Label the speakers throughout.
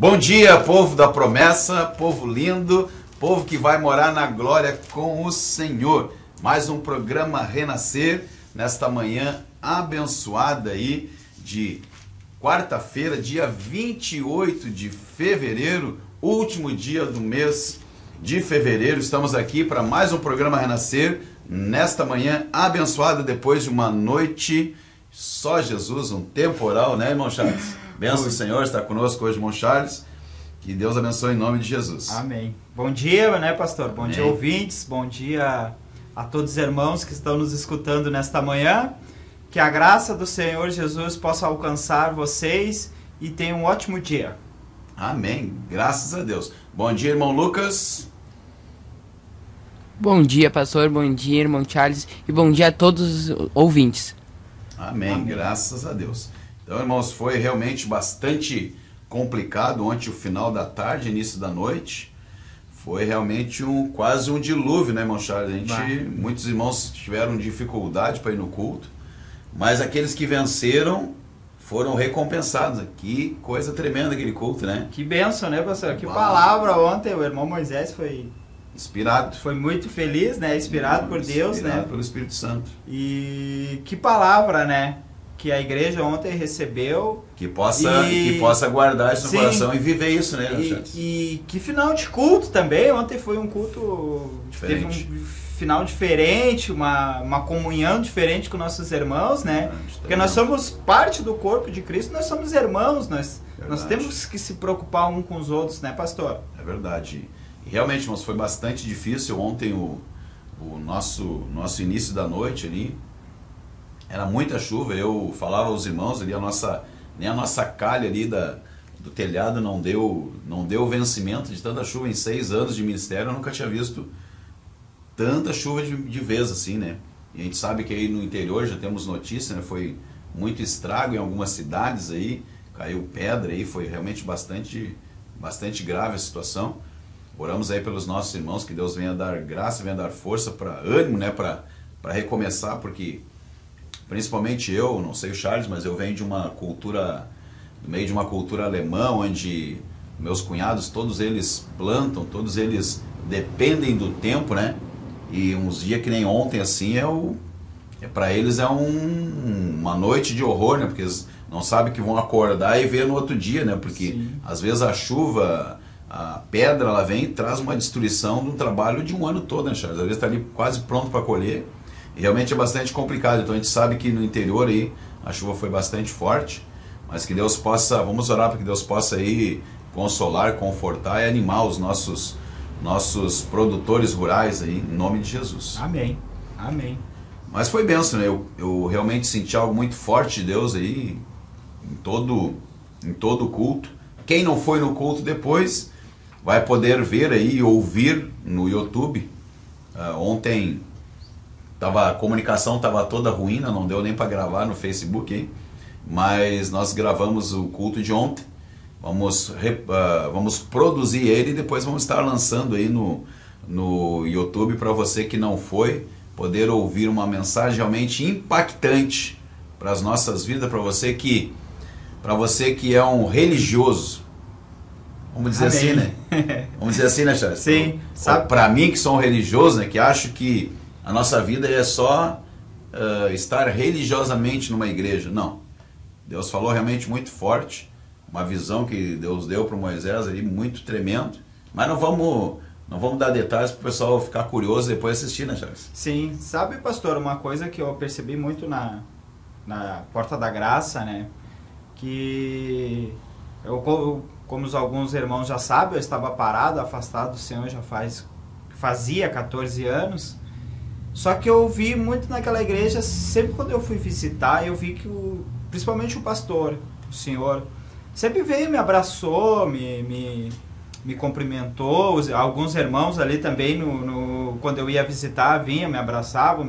Speaker 1: Bom dia, povo da promessa, povo lindo, povo que vai morar na glória com o Senhor. Mais um programa Renascer, nesta manhã abençoada aí de quarta-feira, dia 28 de fevereiro, último dia do mês de fevereiro. Estamos aqui para mais um programa Renascer, nesta manhã abençoada, depois de uma noite só Jesus, um temporal, né, irmão Charles? Benção do Senhor, está conosco hoje, irmão Charles. Que Deus abençoe em nome de Jesus.
Speaker 2: Amém. Bom dia, né, pastor? Bom
Speaker 1: Amém.
Speaker 2: dia, ouvintes. Bom dia a todos os irmãos que estão nos escutando nesta manhã. Que a graça do Senhor Jesus possa alcançar vocês e tenham um ótimo dia.
Speaker 1: Amém. Graças a Deus. Bom dia, irmão Lucas.
Speaker 3: Bom dia, pastor. Bom dia, irmão Charles. E bom dia a todos os ouvintes.
Speaker 1: Amém.
Speaker 2: Amém.
Speaker 1: Graças a Deus. Então, irmãos, foi realmente bastante complicado ontem, o final da tarde, início da noite. Foi realmente quase um dilúvio, né, irmão Charles? Muitos irmãos tiveram dificuldade para ir no culto, mas aqueles que venceram foram recompensados. Que coisa tremenda aquele culto, né?
Speaker 2: Que bênção, né, pastor? Que
Speaker 1: Uau.
Speaker 2: palavra ontem. O irmão Moisés foi muito feliz, né? Inspirado por Deus,
Speaker 1: inspirado
Speaker 2: né?
Speaker 1: pelo Espírito Santo.
Speaker 2: E que palavra, né? Que a igreja ontem recebeu.
Speaker 1: Que possa guardar isso no coração e viver isso, né?
Speaker 2: E que final de culto também. Ontem foi um culto diferente. Teve um final diferente, uma comunhão diferente com nossos irmãos, né? Porque nós somos parte do corpo de Cristo, nós somos irmãos, nós temos que se preocupar um com os outros, né, pastor?
Speaker 1: É verdade. E realmente, irmãos, foi bastante difícil ontem o nosso início da noite ali. Era muita chuva, eu falava aos irmãos ali, nem a nossa calha ali do telhado não deu vencimento de tanta chuva. Em 6 anos de ministério eu nunca tinha visto tanta chuva de vez assim, né? E a gente sabe que aí no interior já temos notícia, né? Foi muito estrago em algumas cidades aí, caiu pedra aí, foi realmente bastante grave a situação. Oramos aí pelos nossos irmãos, que Deus venha dar graça, venha dar força, ânimo, né? Para recomeçar, porque principalmente eu, não sei o Charles, mas eu venho do meio de uma cultura alemã, onde meus cunhados, todos eles plantam, todos eles dependem do tempo, né? E uns dias que nem ontem, assim, para eles é uma noite de horror, né? Porque eles não sabem que vão acordar e ver no outro dia, né? Porque sim, às vezes a chuva, a pedra, ela vem e traz uma destruição de um trabalho de um ano todo, né, Charles? Às vezes está ali quase pronto para colher. E realmente é bastante complicado. Então a gente sabe que no interior aí a chuva foi bastante forte, mas que Deus possa, vamos orar para que Deus possa aí consolar, confortar e animar os nossos produtores rurais aí, em nome de Jesus.
Speaker 2: Amém. Amém.
Speaker 1: Mas foi bênção, né? Eu realmente senti algo muito forte de Deus aí em todo o culto. Quem não foi no culto depois vai poder ver aí e ouvir no YouTube. Ontem a comunicação estava toda ruim, não deu nem para gravar no Facebook, hein? Mas nós gravamos o culto de ontem. Vamos produzir ele e depois vamos estar lançando aí no YouTube para você que não foi, poder ouvir uma mensagem realmente impactante para as nossas vidas, para você que é um religioso. Vamos dizer assim, né? Vamos dizer assim, né, Charles?
Speaker 2: Sim.
Speaker 1: Para mim que sou um religioso, né, que acho que a nossa vida é só estar religiosamente numa igreja. Não. Deus falou realmente muito forte. Uma visão que Deus deu para Moisés ali, muito tremendo. Mas não vamos dar detalhes para o pessoal ficar curioso e depois assistir, né, Charles?
Speaker 2: Sim. Sabe, pastor, uma coisa que eu percebi muito na Porta da Graça, né? Que como alguns irmãos já sabem, eu estava parado, afastado do Senhor fazia 14 anos. Só que eu vi muito naquela igreja, sempre quando eu fui visitar, eu vi que principalmente o pastor, o senhor, sempre veio, me abraçou, me cumprimentou. Alguns irmãos ali também, quando eu ia visitar, vinham, me abraçavam,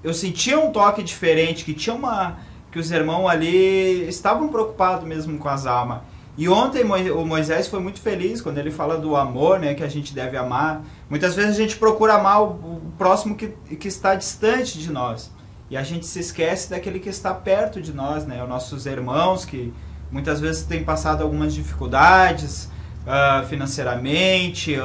Speaker 2: eu sentia um toque diferente, que os irmãos ali estavam preocupados mesmo com as almas. E ontem o Moisés foi muito feliz quando ele fala do amor, né, que a gente deve amar. Muitas vezes a gente procura amar o próximo que está distante de nós. E a gente se esquece daquele que está perto de nós, né, os nossos irmãos que muitas vezes tem passado algumas dificuldades, financeiramente,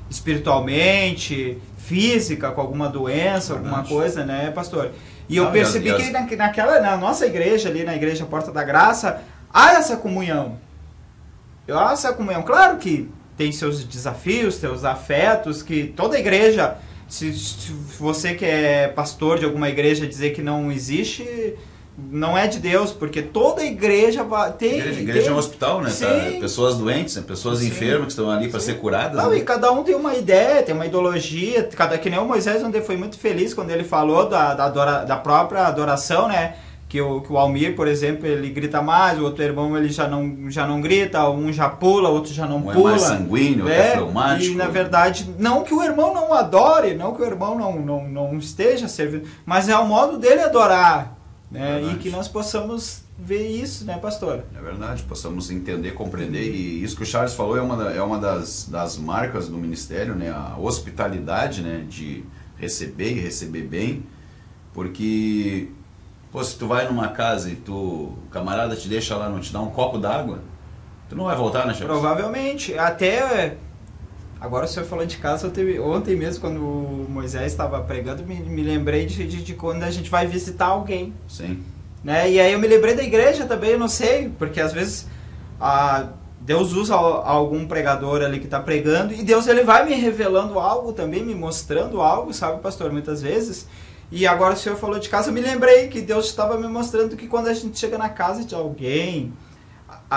Speaker 2: espiritualmente, física, com alguma doença, alguma coisa, né, pastor? E eu percebi que na nossa igreja, ali na Igreja Porta da Graça, há essa comunhão. Há essa comunhão. Claro que tem seus desafios, seus afetos, que toda igreja, se você que é pastor de alguma igreja dizer que não existe, não é de Deus, porque toda igreja tem...
Speaker 1: Igreja é um hospital, né? Tá, pessoas doentes, né? Pessoas enfermas que estão ali para ser curadas.
Speaker 2: Não,
Speaker 1: né?
Speaker 2: E cada um tem uma ideia, tem uma ideologia, que nem o Moisés, onde foi muito feliz quando ele falou da própria adoração, né? Que o Almir, por exemplo, ele grita mais, o outro irmão ele já não grita, um já pula, o outro já não pula.
Speaker 1: É mais sanguíneo, outro é fleumático.
Speaker 2: E na verdade, não que o irmão não adore, não que o irmão não esteja servindo, mas é o modo dele adorar. Né? E que nós possamos ver isso, né, pastor?
Speaker 1: É verdade, possamos entender, compreender, e isso que o Charles falou é uma das marcas do ministério, né, a hospitalidade, né, de receber e receber bem, porque, pô, se tu vai numa casa e o camarada te deixa lá, não te dá um copo d'água, tu não vai voltar, né, Charles?
Speaker 2: Provavelmente, até... Agora o senhor falou de casa, ontem mesmo, quando o Moisés estava pregando, me lembrei de quando a gente vai visitar alguém.
Speaker 1: Sim.
Speaker 2: Né? E aí eu me lembrei da igreja também, eu não sei, porque às vezes Deus usa algum pregador ali que está pregando, e Deus ele vai me revelando algo também, me mostrando algo, sabe, pastor, muitas vezes. E agora o senhor falou de casa, eu me lembrei que Deus estava me mostrando que quando a gente chega na casa de alguém,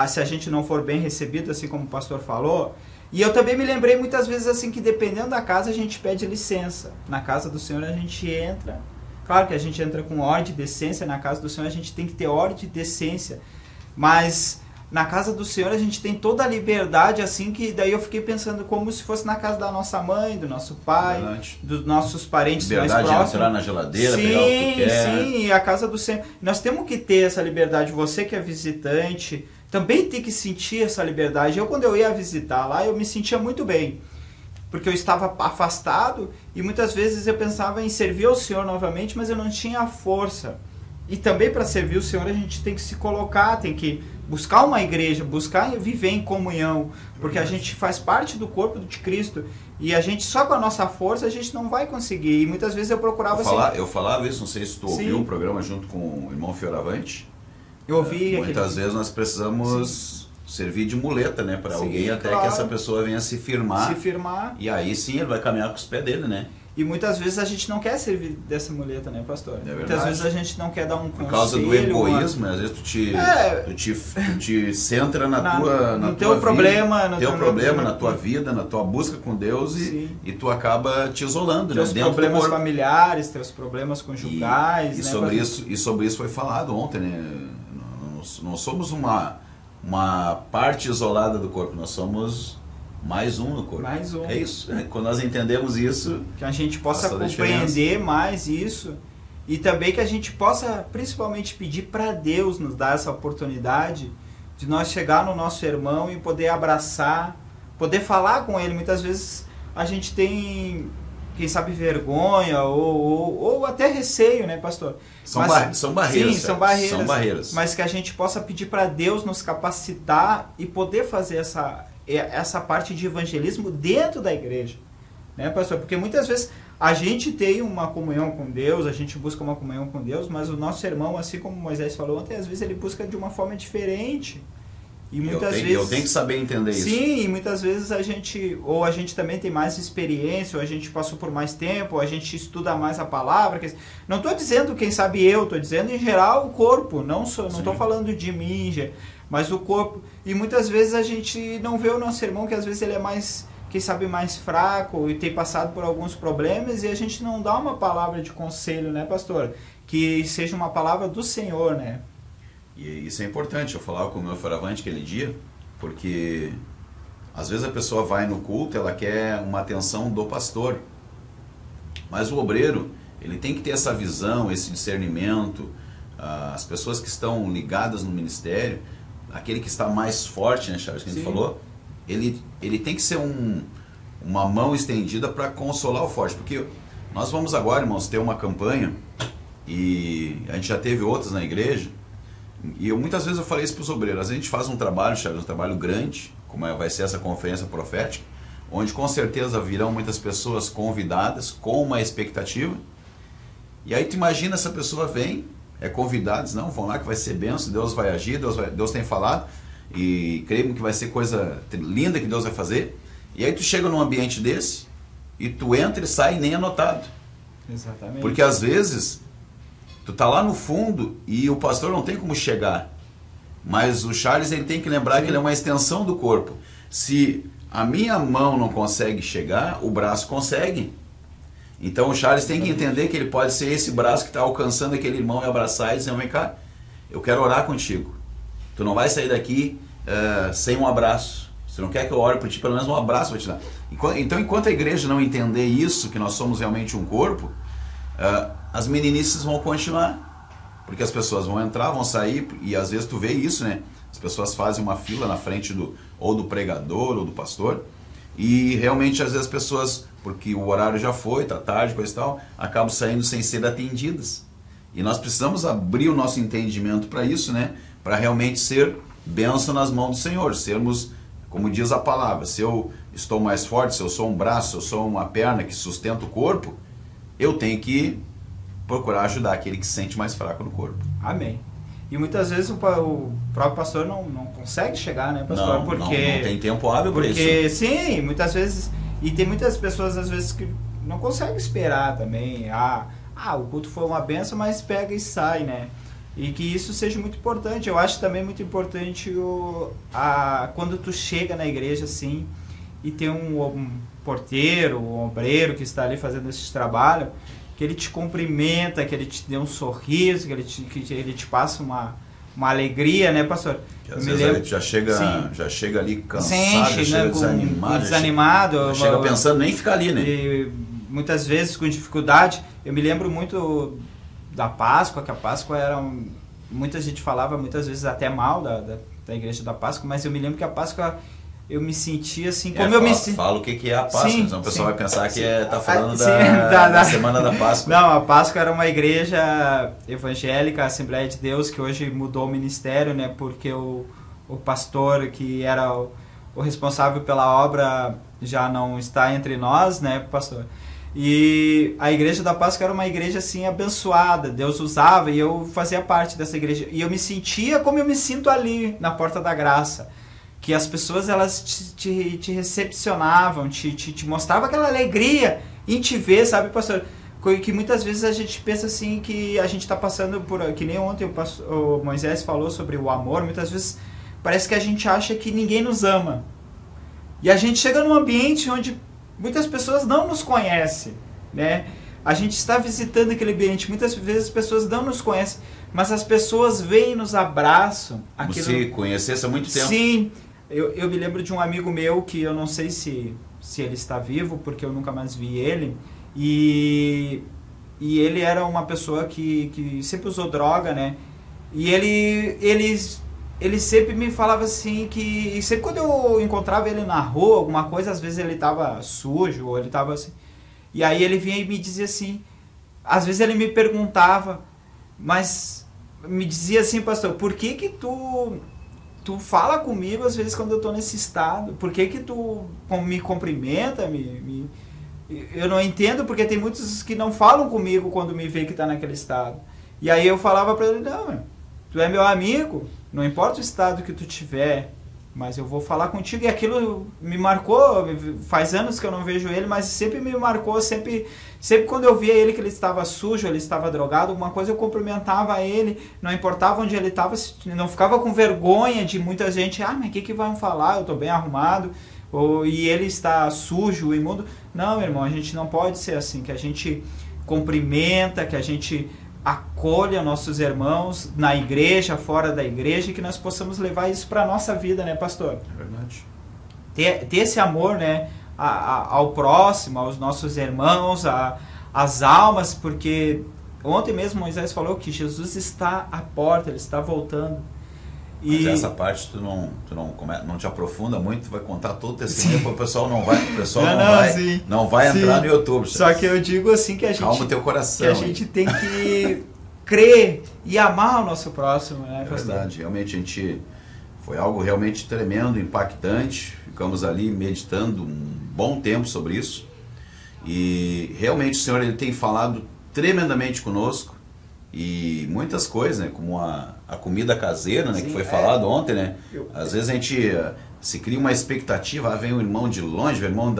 Speaker 2: se a gente não for bem recebido, assim como o pastor falou... E eu também me lembrei muitas vezes assim que dependendo da casa a gente pede licença. Na casa do Senhor a gente entra, claro que a gente entra com ordem e decência, na casa do Senhor a gente tem que ter ordem e decência. Mas na casa do Senhor a gente tem toda a liberdade, assim, que daí eu fiquei pensando como se fosse na casa da nossa mãe, do nosso pai,
Speaker 1: Verdade.
Speaker 2: dos nossos parentes
Speaker 1: liberdade
Speaker 2: mais próximos.
Speaker 1: De entrar na geladeira, pegar o que tu quer.
Speaker 2: Sim, e a casa do Senhor. Nós temos que ter essa liberdade, você que é visitante... Também tem que sentir essa liberdade. Quando eu ia visitar lá, eu me sentia muito bem. Porque eu estava afastado e muitas vezes eu pensava em servir ao Senhor novamente, mas eu não tinha a força. E também para servir o Senhor a gente tem que se colocar, tem que buscar uma igreja, buscar viver em comunhão. Porque a gente faz parte do corpo de Cristo. E a gente, só com a nossa força, a gente não vai conseguir. E muitas vezes eu procurava...
Speaker 1: Eu falava isso, não sei se tu ouviu o programa junto com o irmão Fioravante.
Speaker 2: Eu ouvi
Speaker 1: muitas vezes nós precisamos servir de muleta, né, para alguém até que essa pessoa venha se firmar. E aí sim ele vai caminhar com os pés dele, né?
Speaker 2: E muitas vezes a gente não quer servir dessa muleta, né, pastor? Muitas vezes a gente não quer dar um conselho.
Speaker 1: Por causa do egoísmo, às vezes tu te centra no
Speaker 2: teu problema,
Speaker 1: na tua vida, na tua busca com Deus e tu acaba te isolando,
Speaker 2: teus
Speaker 1: né?
Speaker 2: Teus problemas familiares, teus problemas conjugais,
Speaker 1: e
Speaker 2: né?
Speaker 1: Sobre isso foi falado ontem, né? Nós somos uma parte isolada do corpo, nós somos mais um no corpo.
Speaker 2: Mais um.
Speaker 1: É isso. Quando nós entendemos isso...
Speaker 2: Que a gente possa compreender mais isso e também que a gente possa principalmente pedir para Deus nos dar essa oportunidade de nós chegar no nosso irmão e poder abraçar, poder falar com ele. Muitas vezes a gente tem... quem sabe vergonha ou até receio, né, pastor?
Speaker 1: São barreiras.
Speaker 2: Sim, são barreiras. Mas que a gente possa pedir para Deus nos capacitar e poder fazer essa parte de evangelismo dentro da igreja, né, pastor? Porque muitas vezes a gente tem uma comunhão com Deus, a gente busca uma comunhão com Deus, mas o nosso irmão, assim como Moisés falou ontem, às vezes ele busca de uma forma diferente. E muitas vezes
Speaker 1: eu tenho que saber entender isso.
Speaker 2: Sim, e muitas vezes a gente também tem mais experiência, ou a gente passou por mais tempo, ou a gente estuda mais a palavra. Não estou dizendo quem sabe estou dizendo em geral o corpo, não estou falando de mim, mas o corpo. E muitas vezes a gente não vê o nosso irmão, que às vezes ele é mais, quem sabe, mais fraco e tem passado por alguns problemas, e a gente não dá uma palavra de conselho, né, pastor? Que seja uma palavra do Senhor, né?
Speaker 1: E isso é importante. Eu falava com o meu Fioravante aquele dia, porque às vezes a pessoa vai no culto, ela quer uma atenção do pastor, mas o obreiro, ele tem que ter essa visão, esse discernimento. As pessoas que estão ligadas no ministério, aquele que está mais forte, né, Charles, que a gente falou, ele tem que ser uma mão estendida para consolar o forte, porque nós vamos agora, irmãos, ter uma campanha, e a gente já teve outras na igreja, E muitas vezes eu falei isso para os obreiros. A gente faz um trabalho, Charles, um trabalho grande, como vai ser essa conferência profética, onde com certeza virão muitas pessoas convidadas com uma expectativa. E aí tu imagina, essa pessoa vem, é convidada, diz, não, vão lá que vai ser bênção, Deus vai agir, Deus tem falado, e creio que vai ser coisa linda que Deus vai fazer. E aí tu chega num ambiente desse, e tu entra e sai nem anotado.
Speaker 2: Exatamente.
Speaker 1: Porque às vezes tu tá lá no fundo e o pastor não tem como chegar. Mas o Charles, ele tem que lembrar que ele é uma extensão do corpo. Se a minha mão não consegue chegar, o braço consegue. Então o Charles tem que entender que ele pode ser esse braço que está alcançando aquele irmão e abraçar e dizer, vem cá, eu quero orar contigo. Tu não vai sair daqui sem um abraço. Se não quer que eu ore por ti, pelo menos um abraço vai te dar. Então, enquanto a igreja não entender isso, que nós somos realmente um corpo, as meninices vão continuar. Porque as pessoas vão entrar, vão sair, e às vezes tu vê isso, né? As pessoas fazem uma fila na frente ou do pregador ou do pastor, e realmente às vezes as pessoas, porque o horário já foi, tá tarde, coisa e tal, acabam saindo sem ser atendidas. E nós precisamos abrir o nosso entendimento para isso, né? Para realmente ser bênção nas mãos do Senhor, sermos, como diz a palavra, se eu estou mais forte, se eu sou um braço, se eu sou uma perna que sustenta o corpo, eu tenho que procurar ajudar aquele que se sente mais fraco no corpo.
Speaker 2: Amém. E muitas vezes o próprio pastor não consegue chegar, né, pastor?
Speaker 1: Não,
Speaker 2: porque
Speaker 1: não tem tempo hábil para isso.
Speaker 2: Porque, sim, muitas vezes... E tem muitas pessoas, às vezes, que não conseguem esperar também. O culto foi uma benção, mas pega e sai, né? E que isso seja muito importante. Eu acho também muito importante quando tu chega na igreja, assim, e tem um porteiro, um obreiro que está ali fazendo esse trabalho, que ele te cumprimenta, que ele te dê um sorriso, que ele te passa uma alegria, né, pastor?
Speaker 1: Que às vezes ele já chega ali cansado,
Speaker 2: Sim,
Speaker 1: chega
Speaker 2: desanimado.
Speaker 1: Já chega pensando nem ficar ali, né?
Speaker 2: E muitas vezes com dificuldade. Eu me lembro muito da Páscoa, que a Páscoa era... Muita gente falava muitas vezes até mal da igreja da Páscoa, mas eu me lembro que a Páscoa... Eu me sentia assim, como eu me senti...
Speaker 1: Fala o que é a Páscoa,
Speaker 2: sim,
Speaker 1: senão o pessoal
Speaker 2: sim,
Speaker 1: vai pensar que tá
Speaker 2: sim,
Speaker 1: falando da Semana da Páscoa.
Speaker 2: Não, a Páscoa era uma igreja evangélica, a Assembleia de Deus, que hoje mudou o ministério, né? Porque o pastor que era o responsável pela obra já não está entre nós, né, pastor? E a igreja da Páscoa era uma igreja assim abençoada, Deus usava e eu fazia parte dessa igreja. E eu me sentia como eu me sinto ali, na Porta da Graça. Que as pessoas, elas te recepcionavam, te mostravam aquela alegria em te ver, sabe, pastor? Que muitas vezes a gente pensa assim, que a gente está passando por... Que nem ontem o Moisés falou sobre o amor, muitas vezes parece que a gente acha que ninguém nos ama. E a gente chega num ambiente onde muitas pessoas não nos conhecem, né? A gente está visitando aquele ambiente, muitas vezes as pessoas não nos conhecem, mas as pessoas vêm e nos abraçam.
Speaker 1: Como se conhecesse há muito tempo.
Speaker 2: Sim. Eu me lembro de um amigo meu que eu não sei se ele está vivo, porque eu nunca mais vi ele, e ele era uma pessoa que sempre usou droga, né? E ele sempre me falava assim que... Sempre quando eu encontrava ele na rua, alguma coisa, às vezes ele estava sujo, ou ele estava assim... E aí ele vinha e me dizia assim... Às vezes ele me perguntava, mas me dizia assim, pastor, por que tu fala comigo às vezes quando eu estou nesse estado? Por que tu me cumprimenta? Eu não entendo, porque tem muitos que não falam comigo quando me vê que está naquele estado. E aí eu falava para ele, não, tu é meu amigo, não importa o estado que tu tiver, mas eu vou falar contigo. E aquilo me marcou, faz anos que eu não vejo ele, mas sempre me marcou, sempre quando eu via ele que ele estava sujo, ele estava drogado, alguma coisa, eu cumprimentava ele, não importava onde ele estava, não ficava com vergonha de muita gente, mas o que vão falar, eu estou bem arrumado, e ele está sujo, imundo. Não, irmão, a gente não pode ser assim, que a gente cumprimenta, que a gente acolha nossos irmãos na igreja, fora da igreja, e que nós possamos levar isso para a nossa vida, né, pastor?
Speaker 1: É verdade.
Speaker 2: Ter esse amor, né, ao próximo, aos nossos irmãos, às almas, porque ontem mesmo Moisés falou que Jesus está à porta, ele está voltando.
Speaker 1: Mas essa parte tu não te aprofunda muito, tu vai contar todo o testemunho, porque o pessoal não vai entrar no YouTube.
Speaker 2: Só que eu digo assim que a gente...
Speaker 1: Calma o teu coração.
Speaker 2: Que a gente tem que crer e amar o nosso próximo, né, pastor?
Speaker 1: É verdade, realmente foi algo realmente tremendo, impactante. Ficamos ali meditando um bom tempo sobre isso. E realmente o Senhor ele tem falado tremendamente conosco. E muitas coisas, né? Como a comida caseira, né?
Speaker 2: Sim,
Speaker 1: que foi falado ontem, né? Às vezes a gente se cria uma expectativa, vem um irmão de longe, vem um irmão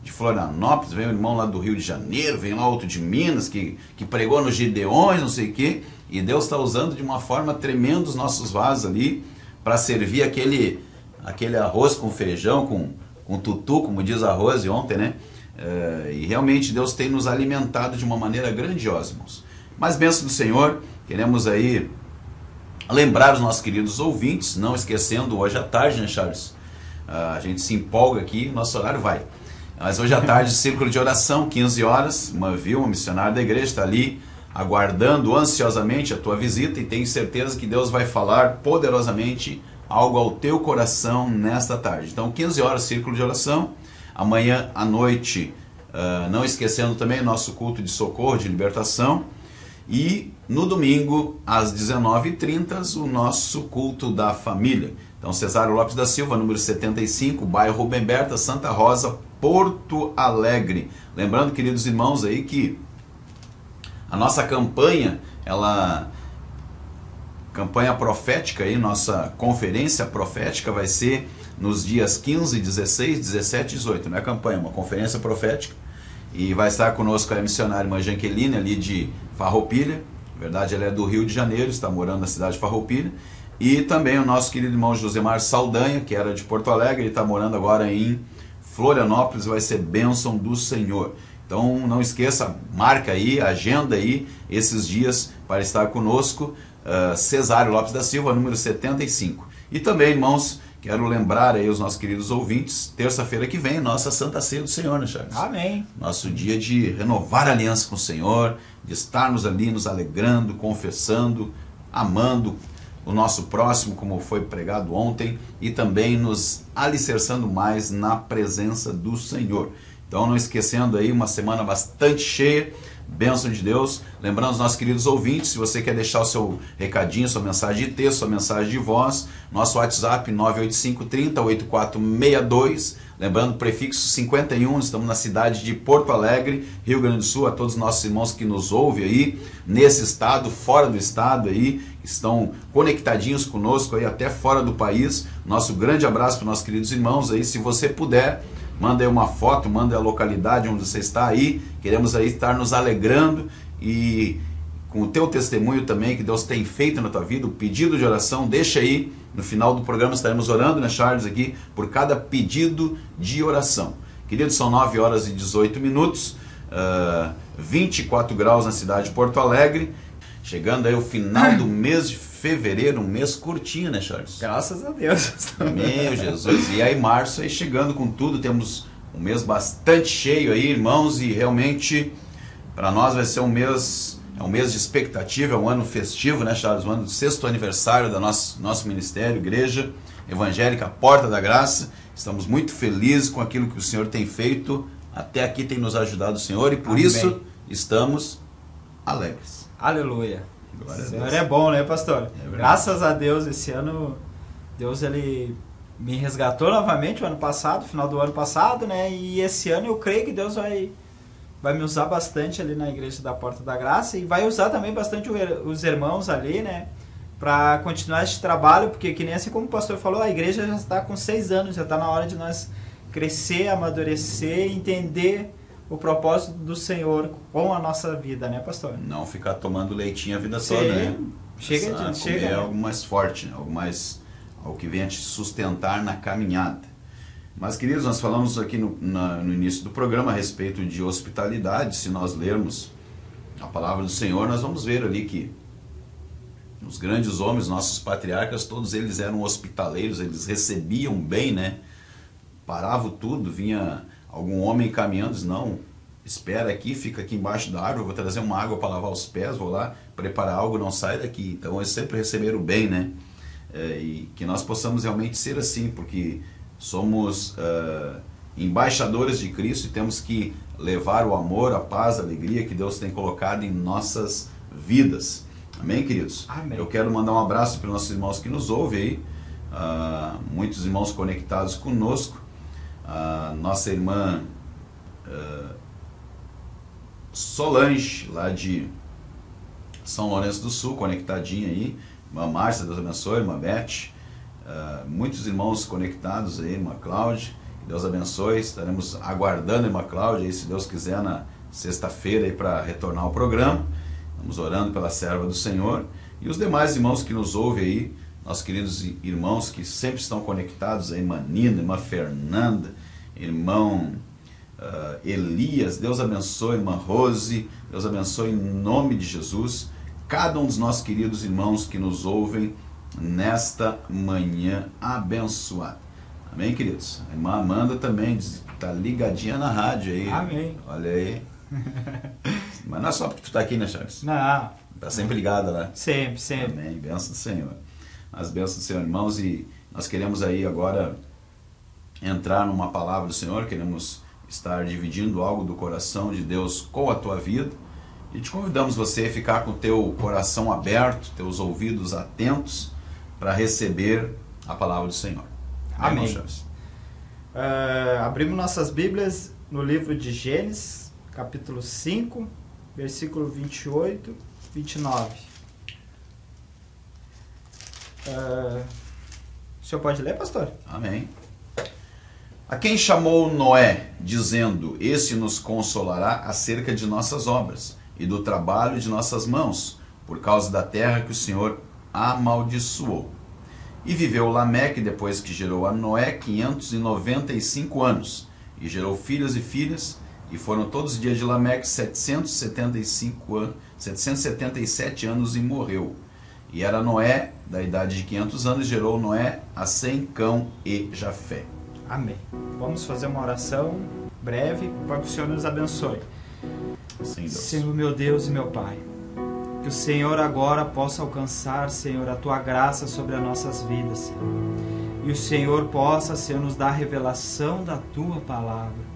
Speaker 1: de Florianópolis, vem um irmão lá do Rio de Janeiro, vem lá outro de Minas, que pregou nos Gideões, não sei o quê, e Deus está usando de uma forma tremenda os nossos vasos ali, para servir aquele arroz com feijão, com tutu, como diz a Rose ontem, né? E realmente Deus tem nos alimentado de uma maneira grandiosa, irmãos. Mas, bênção do Senhor, queremos aí lembrar os nossos queridos ouvintes, não esquecendo, hoje à tarde, né, Charles? A gente se empolga aqui, nosso horário vai. Mas hoje à tarde, círculo de oração, 15 horas, uma missionária da igreja, está ali aguardando ansiosamente a tua visita e tenho certeza que Deus vai falar poderosamente algo ao teu coração nesta tarde. Então, 15 horas, círculo de oração. Amanhã à noite, não esquecendo também nosso culto de socorro, de libertação. E no domingo, às 19h30, o nosso culto da família. Então, Cesário Lopes da Silva, número 75, bairro Rubem Berta, Santa Rosa, Porto Alegre. Lembrando, queridos irmãos, aí que a nossa campanha, campanha profética, aí, nossa conferência profética vai ser nos dias 15, 16, 17 e 18. Não é campanha, é uma conferência profética. E vai estar conosco a missionária irmã Janqueline, ali de Farroupilha. Na verdade, ela é do Rio de Janeiro, está morando na cidade de Farroupilha. E também o nosso querido irmão Josemar Saldanha, que era de Porto Alegre, ele está morando agora em Florianópolis, vai ser bênção do Senhor. Então, não esqueça, marca aí, agenda aí esses dias para estar conosco. Cesário Lopes da Silva, número 75. E também, irmãos, quero lembrar aí os nossos queridos ouvintes, terça-feira que vem, nossa Santa Ceia do Senhor, né, Charles?
Speaker 2: Amém.
Speaker 1: Nosso dia de renovar a aliança com o Senhor, de estarmos ali nos alegrando, confessando, amando o nosso próximo, como foi pregado ontem, e também nos alicerçando mais na presença do Senhor. Então, não esquecendo aí, uma semana bastante cheia, bênção de Deus. Lembrando os nossos queridos ouvintes, se você quer deixar o seu recadinho, sua mensagem de texto, sua mensagem de voz, nosso WhatsApp 98530-8462, lembrando o prefixo 51, estamos na cidade de Porto Alegre, Rio Grande do Sul, a todos os nossos irmãos que nos ouvem aí, nesse estado, fora do estado aí, estão conectadinhos conosco aí, até fora do país. Nosso grande abraço para os nossos queridos irmãos aí, se você puder, manda aí uma foto, manda a localidade onde você está aí, queremos aí estar nos alegrando e com o teu testemunho também que Deus tem feito na tua vida, o pedido de oração, deixa aí, no final do programa estaremos orando, né, Charles, aqui, por cada pedido de oração. Queridos, são 9 horas e 18 minutos, 24 graus na cidade de Porto Alegre, chegando aí o final do mês de fevereiro, um mês curtinho, né, Charles?
Speaker 2: Graças a Deus.
Speaker 1: Meu Jesus, e aí março aí chegando com tudo, temos um mês bastante cheio aí, irmãos, e realmente para nós vai ser um mês de expectativa, é um ano festivo, né, Charles? Um ano do 6º aniversário da nosso ministério, Igreja Evangélica Porta da Graça. Estamos muito felizes com aquilo que o Senhor tem feito, até aqui tem nos ajudado o Senhor, e por
Speaker 2: Amém.
Speaker 1: isso estamos alegres.
Speaker 2: Aleluia.
Speaker 1: Glória
Speaker 2: O
Speaker 1: a
Speaker 2: Senhor
Speaker 1: Deus.
Speaker 2: é bom, né, pastor?
Speaker 1: verdade.
Speaker 2: Graças a Deus, esse ano, Deus ele me resgatou novamente o ano passado, final do ano passado, né? E esse ano eu creio que Deus vai me usar bastante ali na Igreja da Porta da Graça e vai usar também bastante os irmãos ali, né? Para continuar este trabalho, porque que nem assim como o pastor falou, a igreja já está com 6 anos, já está na hora de nós crescer, amadurecer, entender o propósito do Senhor com a nossa vida, né, pastor?
Speaker 1: Não ficar tomando leitinho a vida
Speaker 2: Sim.
Speaker 1: toda, né?
Speaker 2: Chega
Speaker 1: Comer
Speaker 2: de chega.
Speaker 1: algo mais forte, né? Algo que venha te sustentar na caminhada. Mas, queridos, nós falamos aqui no início do programa a respeito de hospitalidade. Se nós lermos a palavra do Senhor, nós vamos ver ali que os grandes homens, nossos patriarcas, todos eles eram hospitaleiros, eles recebiam bem, né? Paravam tudo, vinha algum homem caminhando, diz, não, espera aqui, fica aqui embaixo da árvore, vou trazer uma água para lavar os pés, vou lá preparar algo, não sai daqui. Então eles sempre receberam bem, né? E que nós possamos realmente ser assim, porque somos embaixadores de Cristo e temos que levar o amor, a paz, a alegria que Deus tem colocado em nossas vidas. Amém, queridos?
Speaker 2: Amém.
Speaker 1: Eu quero mandar um abraço para os nossos irmãos que nos ouvem aí, muitos irmãos conectados conosco, nossa irmã Solange, lá de São Lourenço do Sul, conectadinha aí, irmã Márcia, Deus abençoe, irmã Beth, muitos irmãos conectados aí, irmã Cláudia, Deus abençoe. Estaremos aguardando a irmã Cláudia aí, se Deus quiser, na sexta-feira aí para retornar ao programa. Estamos orando pela serva do Senhor e os demais irmãos que nos ouvem aí, nossos queridos irmãos que sempre estão conectados aí, irmã Nina, irmã Fernanda, irmão Elias, Deus abençoe, irmã Rose, Deus abençoe em nome de Jesus, cada um dos nossos queridos irmãos que nos ouvem nesta manhã abençoada. Amém, queridos? A irmã Amanda também está ligadinha na rádio aí.
Speaker 2: Amém.
Speaker 1: Olha aí. Mas não é só porque tu está aqui, né, Charles?
Speaker 2: Não.
Speaker 1: Está sempre ligada lá.
Speaker 2: Sempre, sempre.
Speaker 1: Amém. Bênção do Senhor. As bênçãos do Senhor, irmãos, e nós queremos aí agora entrar numa palavra do Senhor, queremos estar dividindo algo do coração de Deus com a tua vida, e te convidamos você a ficar com o teu coração aberto, teus ouvidos atentos, para receber a palavra do Senhor.
Speaker 2: Amém.
Speaker 1: Charles?
Speaker 2: Abrimos nossas Bíblias no livro de Gênesis, capítulo 5, versículo 28, 29. O senhor pode ler, pastor?
Speaker 1: Amém. A quem chamou Noé, dizendo, este nos consolará acerca de nossas obras e do trabalho de nossas mãos, por causa da terra que o Senhor amaldiçoou. E viveu Lameque, depois que gerou a Noé, 595 anos, e gerou filhos e filhas, e foram todos os dias de Lameque 777 anos e morreu. E era Noé, da idade de 500 anos, gerou Noé a Sem, Cão e Jafé.
Speaker 2: Amém. Vamos fazer uma oração breve para que o Senhor nos abençoe.
Speaker 1: Sim, Deus.
Speaker 2: Senhor, meu Deus e meu Pai, que o Senhor agora possa alcançar, Senhor, a Tua graça sobre as nossas vidas, Senhor. E o Senhor possa, Senhor, nos dar a revelação da Tua palavra.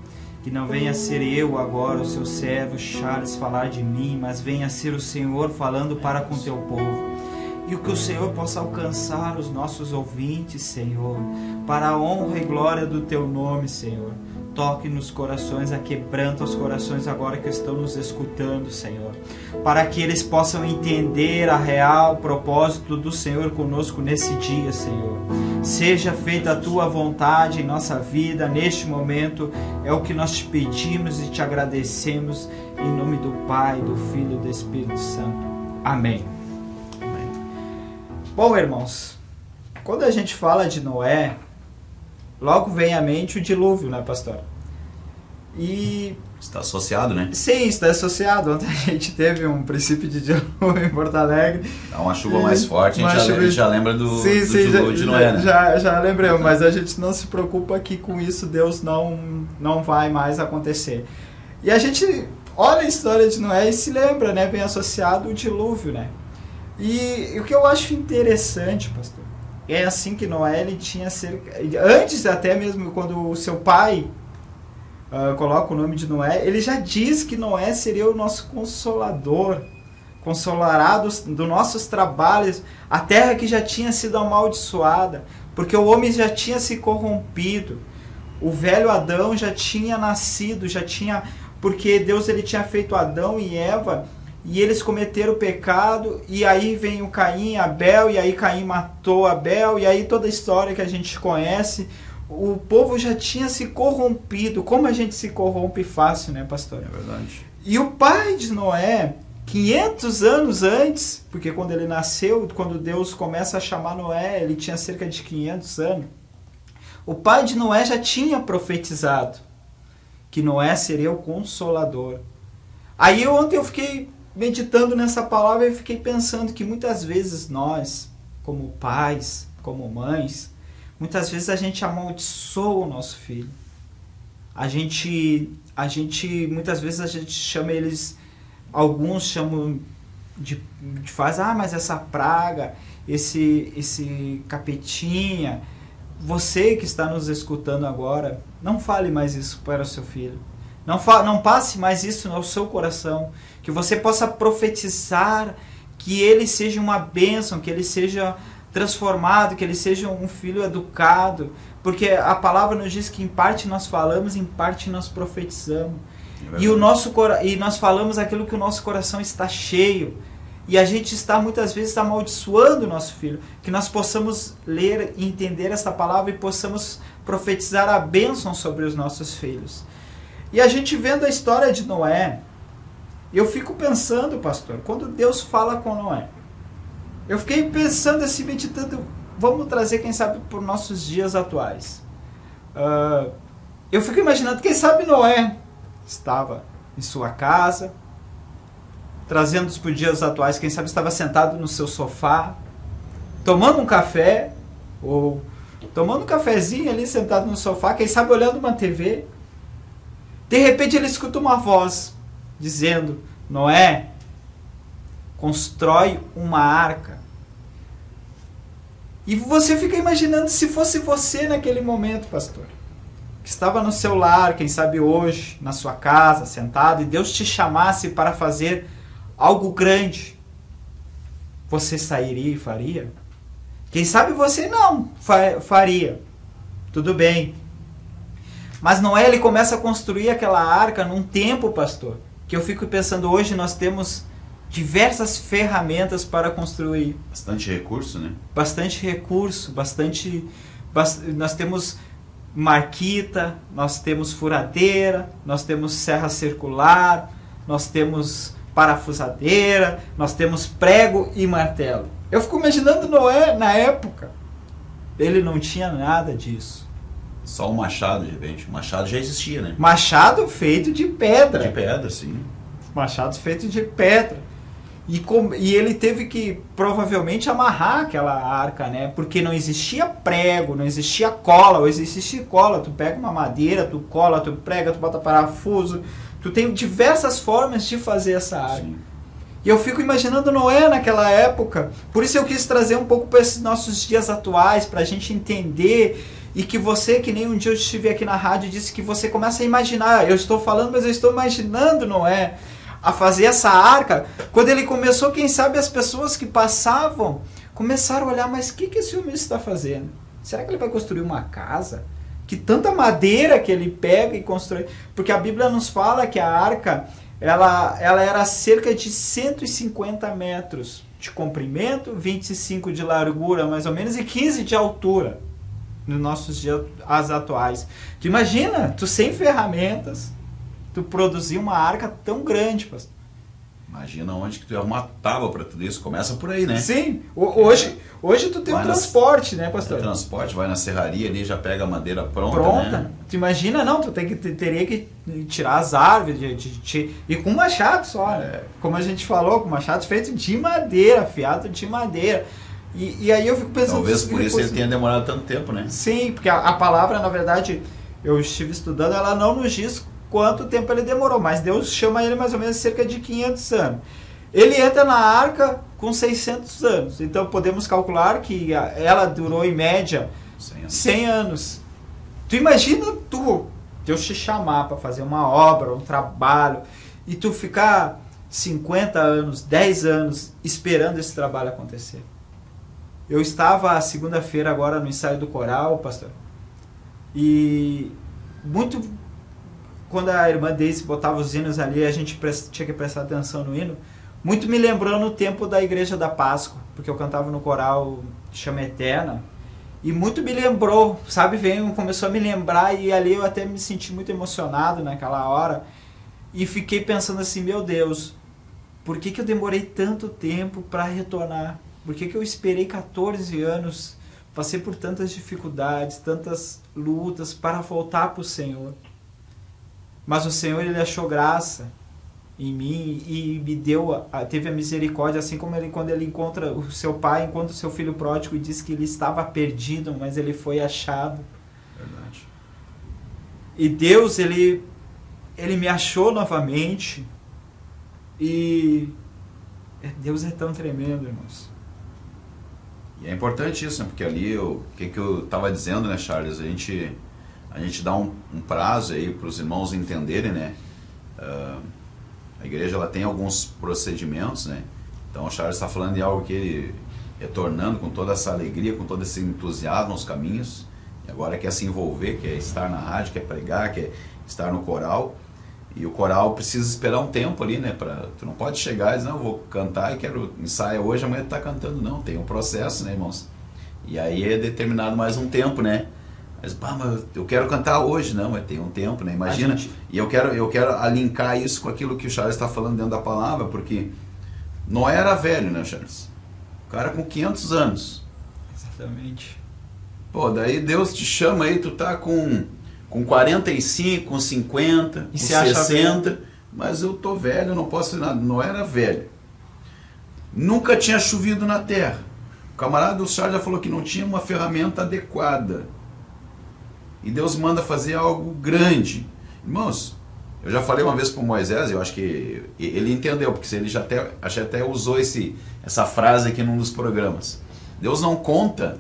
Speaker 2: Que não venha ser eu agora, o Seu servo Charles, falar de mim, mas venha ser o Senhor falando para com Teu povo. E que o Senhor possa alcançar os nossos ouvintes, Senhor, para a honra e glória do Teu nome, Senhor. Toque nos corações, aquebranta os corações agora que estão nos escutando, Senhor, para que eles possam entender a real propósito do Senhor conosco nesse dia, Senhor. Seja feita a Tua vontade em nossa vida, neste momento, é o que nós te pedimos e te agradecemos, em nome do Pai, do Filho e do Espírito Santo. Amém. Bom, irmãos, quando a gente fala de Noé, logo vem à mente o dilúvio, né, pastor? E...
Speaker 1: está associado, né?
Speaker 2: Sim, está associado. Ontem a gente teve um princípio de dilúvio em Porto Alegre.
Speaker 1: Dá uma chuva mais forte, a gente já lembra do dilúvio de Noé, né?
Speaker 2: Já lembrei, mas a gente não se preocupa que com isso Deus não vai mais acontecer. E a gente olha a história de Noé e se lembra, né, bem associado o dilúvio, né? E o que eu acho interessante, pastor, é assim que Noé, ele tinha cerca... Antes até mesmo, quando o seu pai coloca o nome de Noé, ele já diz que Noé seria o nosso consolador, consolará dos nossos trabalhos, a terra que já tinha sido amaldiçoada, porque o homem já tinha se corrompido, o velho Adão já tinha nascido, porque Deus ele tinha feito Adão e Eva, e eles cometeram o pecado, e aí vem o Caim e Abel, e aí Caim matou Abel, e aí toda a história que a gente conhece, o povo já tinha se corrompido. Como a gente se corrompe fácil, né, pastor?
Speaker 1: É verdade.
Speaker 2: E o pai de Noé, 500 anos antes, porque quando ele nasceu, quando Deus começa a chamar Noé, ele tinha cerca de 500 anos, o pai de Noé já tinha profetizado que Noé seria o consolador. Aí ontem eu fiquei meditando nessa palavra e fiquei pensando que muitas vezes nós, como pais, como mães, muitas vezes a gente amaldiçoa o nosso filho. Muitas vezes a gente chama eles, alguns chamam de mas essa praga, esse capetinha. Você que está nos escutando agora, não fale mais isso para o seu filho. Não passe mais isso no seu coração. Que você possa profetizar que ele seja uma bênção, que ele seja transformado, que ele seja um filho educado, porque a palavra nos diz que em parte nós falamos, em parte nós profetizamos. E nós falamos aquilo que o nosso coração está cheio. E a gente está muitas vezes amaldiçoando o nosso filho. Que nós possamos ler e entender esta palavra e possamos profetizar a bênção sobre os nossos filhos. E a gente vendo a história de Noé, eu fico pensando, pastor, quando Deus fala com Noé, eu fiquei pensando assim, meditando, vamos trazer, quem sabe, para os nossos dias atuais. Eu fico imaginando, quem sabe Noé estava em sua casa, trazendo-os para os dias atuais, quem sabe estava sentado no seu sofá, tomando um café, ou tomando um cafezinho ali, sentado no sofá, quem sabe olhando uma TV. De repente ele escuta uma voz dizendo: Noé, constrói uma arca. E você fica imaginando se fosse você naquele momento, pastor, que estava no seu lar, quem sabe hoje, na sua casa, sentado, e Deus te chamasse para fazer algo grande. Você sairia e faria? Quem sabe você não faria. Tudo bem. Mas Noé, ele começa a construir aquela arca num tempo, pastor, que eu fico pensando, hoje nós temos diversas ferramentas para construir.
Speaker 1: Bastante recurso, né?
Speaker 2: Bastante recurso, nós temos marquita, nós temos furadeira, nós temos serra circular, nós temos parafusadeira, nós temos prego e martelo. Eu fico imaginando Noé na época. Ele não tinha nada disso.
Speaker 1: Só um machado, de repente. O machado já existia, né?
Speaker 2: Machado feito de pedra.
Speaker 1: De pedra, sim.
Speaker 2: Machado feito de pedra. E ele teve que, provavelmente, amarrar aquela arca, né? Porque não existia prego, não existia cola. Ou existia cola, tu pega uma madeira, tu cola, tu prega, tu bota parafuso. Tu tem diversas formas de fazer essa arca. Sim. E eu fico imaginando Noé naquela época. Por isso eu quis trazer um pouco para esses nossos dias atuais, para a gente entender. E que você, que nem um dia eu estive aqui na rádio, disse que você começa a imaginar. Eu estou falando, mas eu estou imaginando Noé a fazer essa arca. Quando ele começou, quem sabe as pessoas que passavam começaram a olhar, mas o que esse homem está fazendo? Será que ele vai construir uma casa? Que tanta madeira que ele pega e constrói. Porque a Bíblia nos fala que a arca, ela era cerca de 150 metros de comprimento, 25 de largura mais ou menos e 15 de altura nos nossos dias atuais. Tu imagina, tu sem ferramentas, tu produzir uma arca tão grande, pastor.
Speaker 1: Imagina onde que tu ia arrumar tábua para tudo isso. Começa por aí, né?
Speaker 2: Sim. Hoje tu tem o transporte, né, pastor?
Speaker 1: Tem transporte, vai na serraria ali, já pega a madeira pronta, né?
Speaker 2: Tu imagina, não, teria que tirar as árvores e com machado só, né? Como a gente falou, com machado feito de madeira, afiado de madeira. E aí eu fico pensando...
Speaker 1: Talvez por isso ele tenha demorado tanto tempo, né?
Speaker 2: Sim, porque a palavra, na verdade, eu estive estudando, ela não nos diz quanto tempo ele demorou, mas Deus chama ele mais ou menos cerca de 500 anos. Ele entra na arca com 600 anos, então podemos calcular que ela durou em média 100 anos. Tu imagina Deus te chamar para fazer uma obra, um trabalho, e tu ficar 50 anos, 10 anos esperando esse trabalho acontecer. Eu estava segunda-feira agora no ensaio do coral, pastor, e quando a irmã Daisy botava os hinos ali, a gente tinha que prestar atenção no hino, muito me lembrou no tempo da Igreja da Páscoa, porque eu cantava no coral Chama Eterna, e muito me lembrou, sabe, começou a me lembrar, e ali eu até me senti muito emocionado naquela hora, e fiquei pensando assim, meu Deus, por que eu demorei tanto tempo para retornar? Por que eu esperei 14 anos, passei por tantas dificuldades, tantas lutas para voltar para o Senhor? Mas o Senhor, ele achou graça em mim e me teve a misericórdia, assim como quando ele encontra o seu pai, encontra o seu filho pródigo e diz que ele estava perdido, mas ele foi achado.
Speaker 1: Verdade.
Speaker 2: E Deus, ele me achou novamente. E Deus é tão tremendo, irmãos.
Speaker 1: E é importante isso, né? Porque ali, o que eu estava dizendo, né, Charles? A gente dá um prazo aí para os irmãos entenderem, né? A igreja, ela tem alguns procedimentos, né? Então o Charles está falando de algo que ele retornando com toda essa alegria, com todo esse entusiasmo aos caminhos, e agora quer se envolver, quer estar na rádio, quer pregar, quer estar no coral. E o coral precisa esperar um tempo ali, né? Tu não pode chegar e dizer, não, eu vou cantar e quero ensaiar hoje, amanhã tu tá cantando. Não, tem um processo, né, irmãos? E aí é determinado mais um tempo, né? Mas eu quero cantar hoje. Não, mas tem um tempo, né? Imagina. E eu quero alincar isso com aquilo que o Charles está falando dentro da palavra, porque Noé era velho, né, Charles? O cara com 500 anos.
Speaker 2: Exatamente.
Speaker 1: Pô, daí Deus te chama aí, tu tá com 45, com 50, com 60, mas eu tô velho, eu não posso fazer nada. Não era velho. Nunca tinha chovido na terra. O camarada do Charles já falou que não tinha uma ferramenta adequada. E Deus manda fazer algo grande. Irmãos, eu já falei uma vez para Moisés, eu acho que ele entendeu, porque ele já até usou essa frase aqui num dos programas. Deus não conta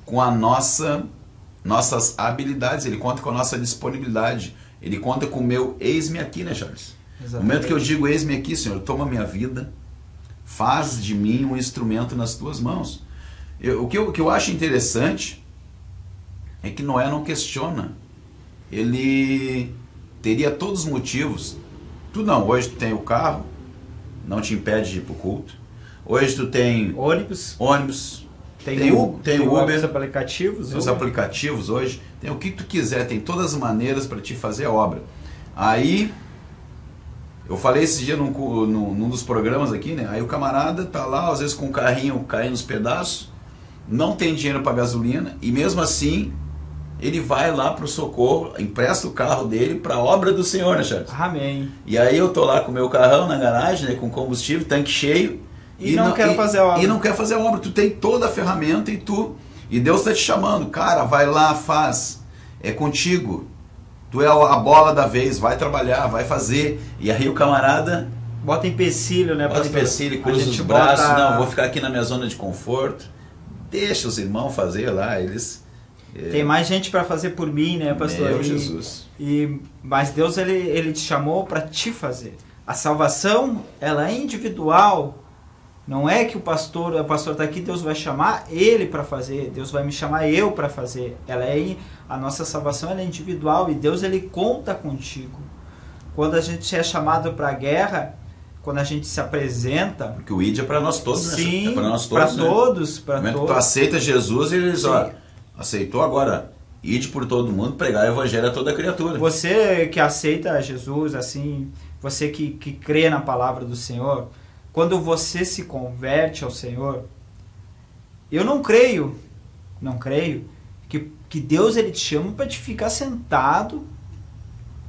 Speaker 1: com a nossas habilidades, ele conta com a nossa disponibilidade, ele conta com o meu eis-me aqui, né, Charles? Exatamente. No momento que eu digo eis-me aqui, Senhor, toma minha vida, faz de mim um instrumento nas tuas mãos. O que eu acho interessante é que Noé não questiona, ele teria todos os motivos. Tu não, hoje tu tem o carro, não te impede de ir pro culto, hoje tu tem ônibus, tem Uber,
Speaker 2: os aplicativos.
Speaker 1: Os aplicativos hoje, tem o que tu quiser, tem todas as maneiras para te fazer a obra. Aí, eu falei esse dia num dos programas aqui, né? Aí o camarada tá lá, às vezes com o carrinho caindo nos pedaços, não tem dinheiro para gasolina, e mesmo assim, ele vai lá pro socorro, empresta o carro dele para a obra do Senhor, né, Charles?
Speaker 2: Amém.
Speaker 1: E aí eu tô lá com o meu carrão na garagem, né, com combustível, tanque cheio,
Speaker 2: E não quer fazer a obra.
Speaker 1: E não quer fazer a obra. Tu tem toda a ferramenta e Deus está te chamando. Cara, vai lá, faz. É contigo. Tu é a bola da vez. Vai trabalhar, vai fazer. E aí o camarada...
Speaker 2: Bota empecilho, né,
Speaker 1: pastor? Bota empecilho, cruza os braços. Não, vou ficar aqui na minha zona de conforto. Deixa os irmãos fazer lá. Eles...
Speaker 2: Tem mais gente para fazer por mim, né, pastor?
Speaker 1: Meu Jesus.
Speaker 2: Mas Deus, ele te chamou para te fazer. A salvação, ela é individual. Não é que o pastor está aqui, Deus vai chamar ele para fazer, Deus vai me chamar eu para fazer. A nossa salvação ela é individual e Deus ele conta contigo. Quando a gente é chamado para a guerra, quando a gente se apresenta...
Speaker 1: Porque o ID é para nós todos, né?
Speaker 2: Sim,
Speaker 1: é para nós
Speaker 2: para
Speaker 1: todos,
Speaker 2: todos.
Speaker 1: No momento que tu aceita Jesus, eles aceitou agora. Ide por todo mundo, pregar o evangelho a toda criatura.
Speaker 2: Você que aceita Jesus, assim, você que crê na palavra do Senhor... Quando você se converte ao Senhor, eu não creio que Deus ele te chama para te ficar sentado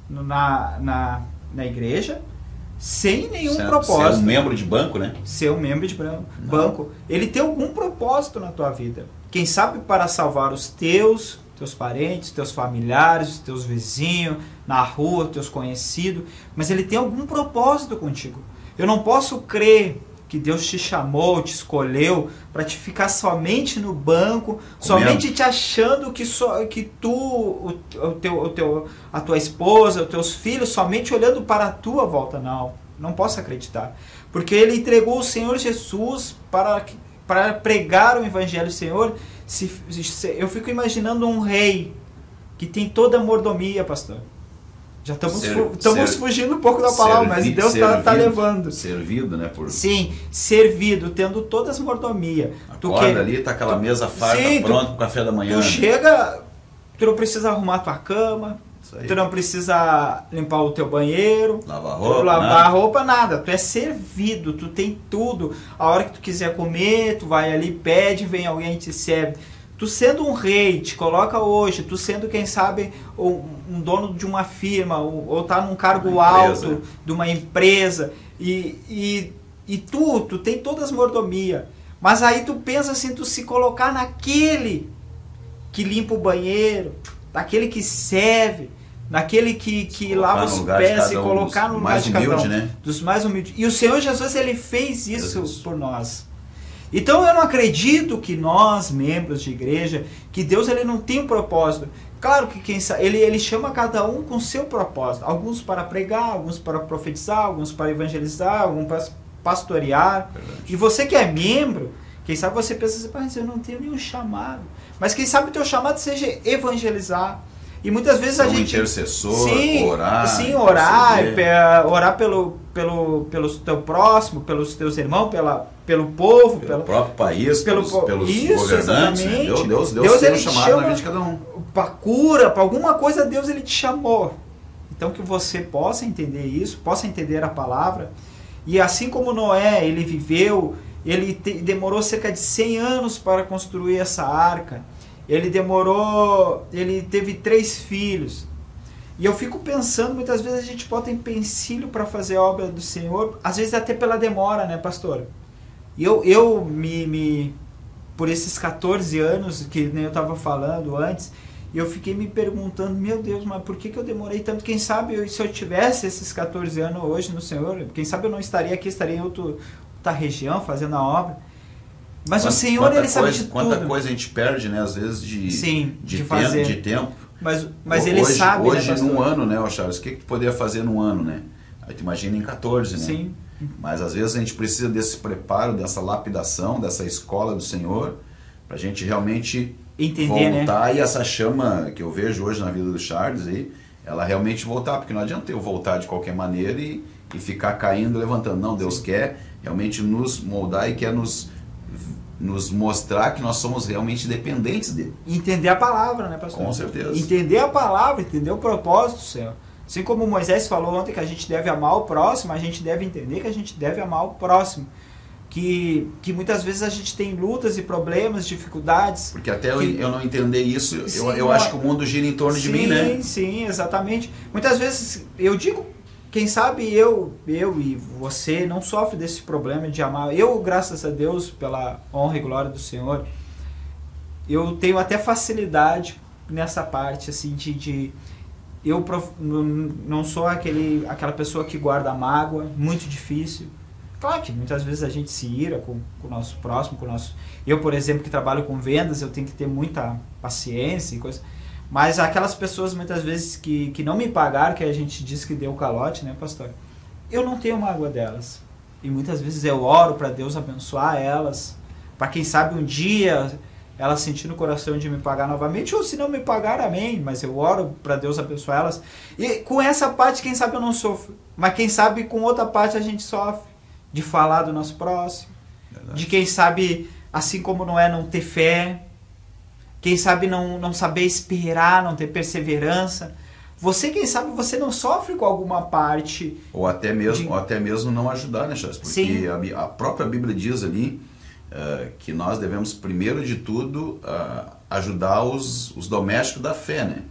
Speaker 2: na igreja sem nenhum propósito.
Speaker 1: Ser um membro de banco, né?
Speaker 2: Ser um membro de banco. Ele tem algum propósito na tua vida. Quem sabe para salvar os teus parentes, teus familiares, os teus vizinhos, na rua, teus conhecidos, mas ele tem algum propósito contigo. Eu não posso crer que Deus te chamou, te escolheu para te ficar somente no banco, somente te achando que tu, a tua esposa, os teus filhos, somente olhando para a tua volta. Não posso acreditar. Porque ele entregou o Senhor Jesus para pregar o Evangelho do Senhor. Eu fico imaginando um rei que tem toda a mordomia, pastor. Já estamos fugindo um pouco da palavra, mas Deus está levando.
Speaker 1: Servido, né?
Speaker 2: Sim, servido, tendo todas as mordomias.
Speaker 1: Acorda ali, tá aquela mesa farta, pronta para o café da manhã.
Speaker 2: Tu chega, tu não precisa arrumar a tua cama, tu não precisa limpar o teu banheiro, lavar a roupa, nada. Tu é servido, tu tem tudo. A hora que tu quiser comer, tu vai ali, pede, vem alguém e te serve. Tu sendo um rei, te coloca hoje, tu sendo, quem sabe, um dono de uma firma, ou tá num cargo alto de uma empresa, e tu tem todas as mordomias. Mas aí tu pensa assim, tu se colocar naquele que limpa o banheiro, naquele que serve, naquele que lava os pés, se colocar no lugar de cada um, né? Dos mais humildes. E o Senhor Jesus, ele fez isso por nós. Então eu não acredito que nós, membros de igreja, que Deus ele não tem um propósito. Claro que ele chama cada um com seu propósito. Alguns para pregar, alguns para profetizar, alguns para evangelizar, alguns pastorear.
Speaker 1: Verdade.
Speaker 2: E você que é membro, quem sabe você pensa assim, mas eu não tenho nenhum chamado. Mas quem sabe o teu chamado seja evangelizar. E muitas vezes a gente...
Speaker 1: intercessor,
Speaker 2: sim,
Speaker 1: orar.
Speaker 2: Sim, orar pelo teu próximo, pelos teus irmãos, pelo povo.
Speaker 1: Pelo próprio país, pelos
Speaker 2: isso,
Speaker 1: governantes. Né? Deus tem um chamado na vida de cada um.
Speaker 2: Para cura, para alguma coisa, Deus ele te chamou. Então que você possa entender isso, possa entender a palavra. E assim como Noé, ele viveu, demorou cerca de 100 anos para construir essa arca. Ele teve 3 filhos. E eu fico pensando, muitas vezes a gente bota empecilho para fazer a obra do Senhor, às vezes até pela demora, né, pastor? E eu por esses 14 anos, que nem eu estava falando antes, eu fiquei me perguntando, meu Deus, mas por que eu demorei tanto? Quem sabe se eu tivesse esses 14 anos hoje no Senhor, quem sabe eu não estaria aqui, estaria em outra região fazendo a obra. Mas o Senhor, ele sabe de tudo.
Speaker 1: Quanta coisa a gente perde, né? Às vezes de tempo.
Speaker 2: Mas ele sabe,
Speaker 1: hoje,
Speaker 2: né,
Speaker 1: num ano, né, Charles? O que tu poderia fazer num ano, né? Aí tu imagina em 14, né?
Speaker 2: Sim.
Speaker 1: Mas às vezes a gente precisa desse preparo, dessa lapidação, dessa escola do Senhor, pra gente realmente
Speaker 2: entender,
Speaker 1: voltar,
Speaker 2: né?
Speaker 1: E essa chama que eu vejo hoje na vida do Charles aí, ela realmente voltar, porque não adianta eu voltar de qualquer maneira e ficar caindo, levantando. Não, Deus quer realmente nos moldar e quer nos mostrar que nós somos realmente dependentes dele.
Speaker 2: Entender a palavra, né, pastor?
Speaker 1: Com certeza.
Speaker 2: Entender a palavra, entender o propósito do céu. Assim como Moisés falou ontem que a gente deve amar o próximo, a gente deve entender que a gente deve amar o próximo. Que muitas vezes a gente tem lutas e problemas, dificuldades.
Speaker 1: Porque até eu não entender isso, sim, eu acho que o mundo gira em torno de mim, né?
Speaker 2: Sim, exatamente. Muitas vezes, eu digo, quem sabe eu e você não sofre desse problema de amar. Eu, graças a Deus, pela honra e glória do Senhor, eu tenho até facilidade nessa parte, assim, eu não sou aquela pessoa que guarda mágoa, muito difícil. Claro que muitas vezes a gente se ira com o nosso próximo, Eu, por exemplo, que trabalho com vendas, eu tenho que ter muita paciência e coisa. Mas aquelas pessoas, muitas vezes, que não me pagaram, que a gente diz que deu calote, né, pastor? Eu não tenho mágoa delas. E muitas vezes eu oro para Deus abençoar elas, para quem sabe um dia elas sentir no coração de me pagar novamente, ou se não me pagar, amém, mas eu oro para Deus abençoar elas. E com essa parte, quem sabe eu não sofro, mas quem sabe com outra parte a gente sofre, de falar do nosso próximo, verdade, de quem sabe, assim como não é não ter fé, quem sabe não saber esperar, não ter perseverança. Você, quem sabe, você não sofre com alguma parte.
Speaker 1: Ou até mesmo não ajudar, né, Charles? Porque a própria Bíblia diz ali que nós devemos, primeiro de tudo, ajudar os domésticos da fé, né?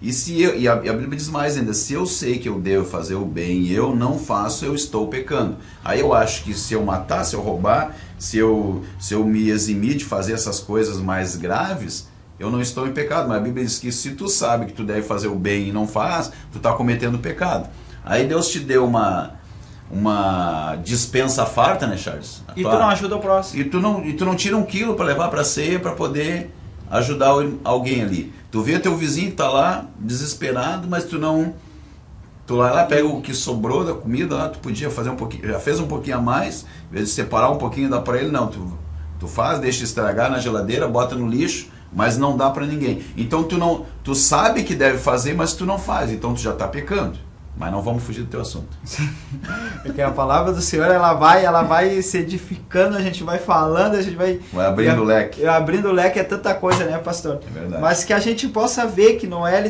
Speaker 1: E a Bíblia diz mais ainda, se eu sei que eu devo fazer o bem e eu não faço, eu estou pecando. Aí eu acho que se eu matar, se eu roubar, se eu me eximir de fazer essas coisas mais graves, eu não estou em pecado. Mas a Bíblia diz que se tu sabe que tu deve fazer o bem e não faz, tu está cometendo pecado. Aí Deus te deu uma dispensa farta, né, Charles?
Speaker 2: E tu não ajuda o próximo.
Speaker 1: E tu não tira 1 quilo para levar para a ceia para poder ajudar alguém ali. Tu vê teu vizinho que tá lá, desesperado, mas tu lá pega o que sobrou da comida, lá tu podia fazer um pouquinho, já fez um pouquinho a mais, em vez de separar um pouquinho e dar para ele, não, tu faz, deixa estragar na geladeira, bota no lixo, mas não dá para ninguém. Então tu sabe que deve fazer, mas tu não faz, então tu já tá pecando. Mas não vamos fugir do teu assunto.
Speaker 2: Porque a palavra do Senhor, ela vai se edificando, a gente vai falando, a gente vai
Speaker 1: abrindo o leque.
Speaker 2: Abrindo o leque é tanta coisa, né, pastor?
Speaker 1: É verdade.
Speaker 2: Mas que a gente possa ver que Noé,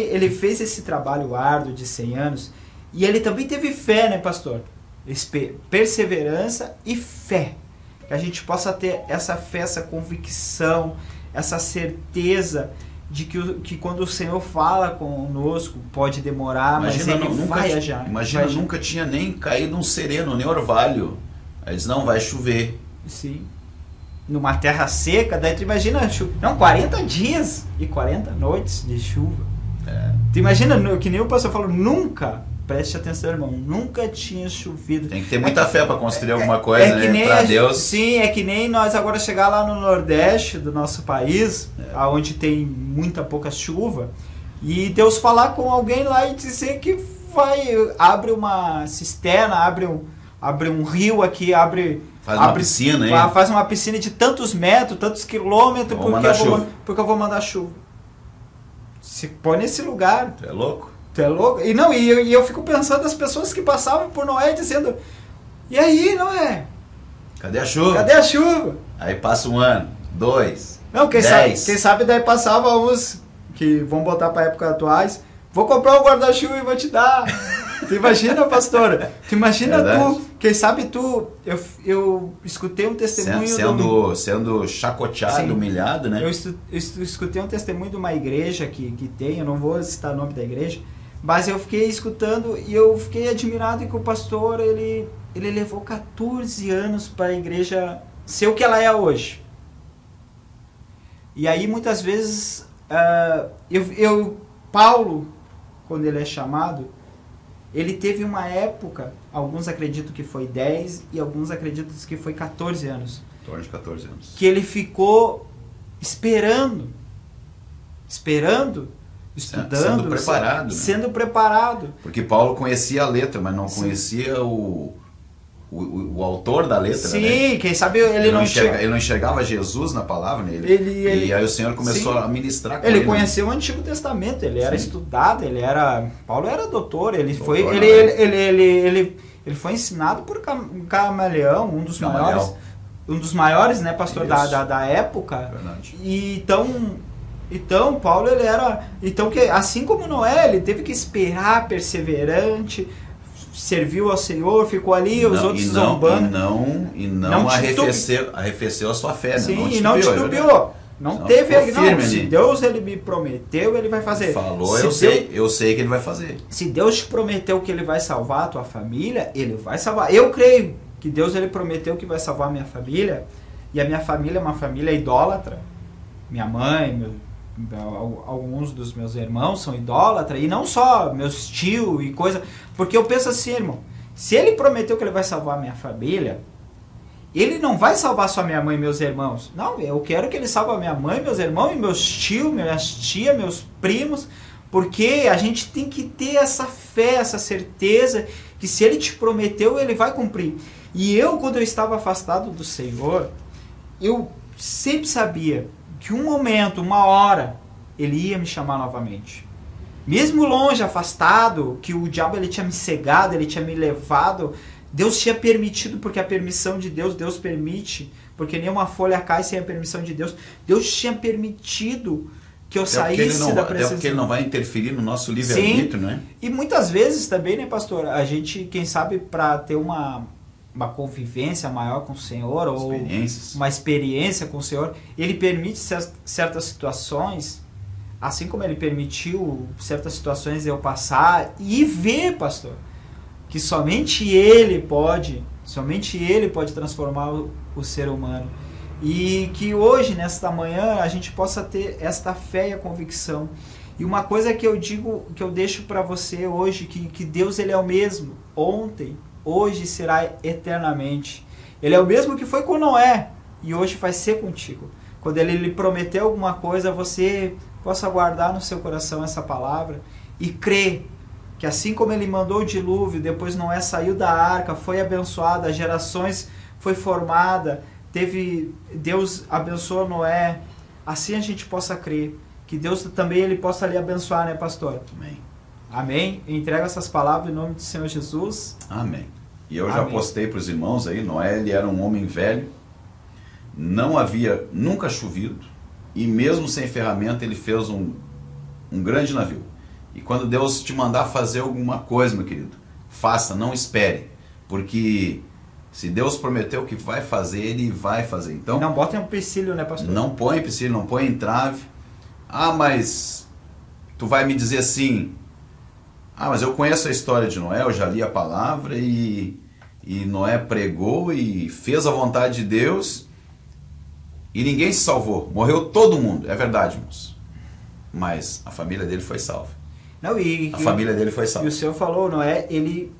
Speaker 2: ele fez esse trabalho árduo de 100 anos, e ele também teve fé, né, pastor? Perseverança e fé. Que a gente possa ter essa fé, essa convicção, essa certeza de que quando o Senhor fala conosco, pode demorar, mas Ele vai agir.
Speaker 1: Imagina, nunca tinha nem caído um sereno, nem orvalho. Aí diz, não, vai chover.
Speaker 2: Sim. Numa terra seca, daí tu imagina, 40 dias e 40 noites de chuva. Tu imagina, que nem o pastor falou, nunca, preste atenção, irmão, nunca tinha chovido.
Speaker 1: Tem que ter muita fé para construir alguma coisa, né? Para Deus.
Speaker 2: Sim, é que nem nós agora chegar lá no Nordeste do nosso país, onde tem pouca chuva, e Deus falar com alguém lá e dizer que abre uma cisterna, abre abre um rio aqui, abre...
Speaker 1: Faz uma piscina, hein?
Speaker 2: Faz uma piscina de tantos metros, tantos quilômetros, porque eu vou mandar chuva. Se põe nesse lugar.
Speaker 1: Tu é louco?
Speaker 2: Tu é louco? E não, e eu fico pensando nas pessoas que passavam por Noé dizendo, e aí, Noé?
Speaker 1: Cadê a chuva?
Speaker 2: Cadê a chuva?
Speaker 1: Aí passa 1 ano, 2,
Speaker 2: Não, quem
Speaker 1: 10.
Speaker 2: sabe daí passava uns que vão botar para época atuais, vou comprar um guarda-chuva e vou te dar. Tu imagina, pastora? Tu imagina tu, quem sabe tu, eu escutei um testemunho...
Speaker 1: Sendo chacoteado,
Speaker 2: Sim.
Speaker 1: humilhado, né?
Speaker 2: Eu escutei um testemunho de uma igreja que tem, eu não vou citar o nome da igreja, mas eu fiquei escutando e eu fiquei admirado que o pastor, ele levou 14 anos para a igreja ser o que ela é hoje. E aí muitas vezes, Paulo, quando ele é chamado, ele teve uma época, alguns acreditam que foi 10 e alguns acreditam que foi 14 anos.
Speaker 1: Em torno de 14 anos.
Speaker 2: Que ele ficou esperando, estudando, sendo preparado.
Speaker 1: Porque Paulo conhecia a letra, mas não conhecia o autor da letra.
Speaker 2: Sim,
Speaker 1: né?
Speaker 2: Quem sabe ele não
Speaker 1: enxergava Jesus na palavra, né? E aí o Senhor começou a ministrar com ele.
Speaker 2: Ele conheceu o Antigo Testamento, ele era estudado, Paulo era doutor, ele foi ensinado por Gamaliel, um dos maiores, né, pastor da época.
Speaker 1: Verdade.
Speaker 2: E então Paulo que assim como Noé, ele teve que esperar, perseverante, serviu ao Senhor, ficou ali, os outros zombando.
Speaker 1: E não arrefeceu a sua fé, né?
Speaker 2: Sim, e não titubeou. Não teve se Deus ele me prometeu, ele vai fazer.
Speaker 1: Falou, eu sei que ele vai fazer.
Speaker 2: Se Deus te prometeu que ele vai salvar a tua família, ele vai salvar. Eu creio que Deus ele prometeu que vai salvar a minha família, e a minha família é uma família idólatra. Minha mãe, alguns dos meus irmãos são idólatras, e não só meus tios e coisa, porque eu penso assim, irmão, se ele prometeu que ele vai salvar a minha família, ele não vai salvar só minha mãe e meus irmãos. Não, eu quero que ele salve a minha mãe, meus irmãos e meus tios, minhas tias, meus primos, porque a gente tem que ter essa fé, essa certeza que se ele te prometeu, ele vai cumprir. E eu, quando eu estava afastado do Senhor, eu sempre sabia que um momento, uma hora, ele ia me chamar novamente. Mesmo longe, afastado, que o diabo ele tinha me cegado, ele tinha me levado, Deus tinha permitido, porque a permissão de Deus permite, porque nenhuma folha cai sem a permissão de Deus. Deus tinha permitido que eu saísse da presença.
Speaker 1: Até porque ele não vai interferir no nosso livre-arbítrio, né?
Speaker 2: E muitas vezes também, né, pastor, a gente, quem sabe, para ter uma convivência maior com o Senhor, ou uma experiência com o Senhor, ele permite certas situações, assim como ele permitiu certas situações de eu passar e ver, pastor, que somente ele pode transformar o ser humano. E que hoje, nesta manhã, a gente possa ter esta fé e a convicção. E uma coisa que eu digo, que eu deixo para você hoje, que Deus ele é o mesmo, ontem, hoje será eternamente. Ele é o mesmo que foi com Noé, e hoje vai ser contigo. Quando ele lhe prometeu alguma coisa, você possa guardar no seu coração essa palavra e crer que assim como ele mandou o dilúvio, depois Noé saiu da arca, foi abençoado, as gerações foi formada, Deus abençoou Noé, assim a gente possa crer, que Deus também ele possa lhe abençoar, né, pastor?
Speaker 1: Amém.
Speaker 2: Amém? Eu entrego essas palavras em nome do Senhor Jesus.
Speaker 1: Amém. E eu já postei para os irmãos aí, Noé ele era um homem velho, não havia nunca chovido, e mesmo sem ferramenta ele fez um grande navio. E quando Deus te mandar fazer alguma coisa, meu querido, faça, não espere, porque se Deus prometeu que vai fazer, ele vai fazer. Então,
Speaker 2: não bota em empecilho, né, pastor?
Speaker 1: Não põe empecilho, não põe entrave. Ah, mas tu vai me dizer assim, mas eu conheço a história de Noé, eu já li a palavra e Noé pregou e fez a vontade de Deus e ninguém se salvou. Morreu todo mundo, é verdade, irmãos. Mas a família dele foi salva.
Speaker 2: Não,
Speaker 1: a família dele foi salva.
Speaker 2: E o Senhor falou, Noé, ele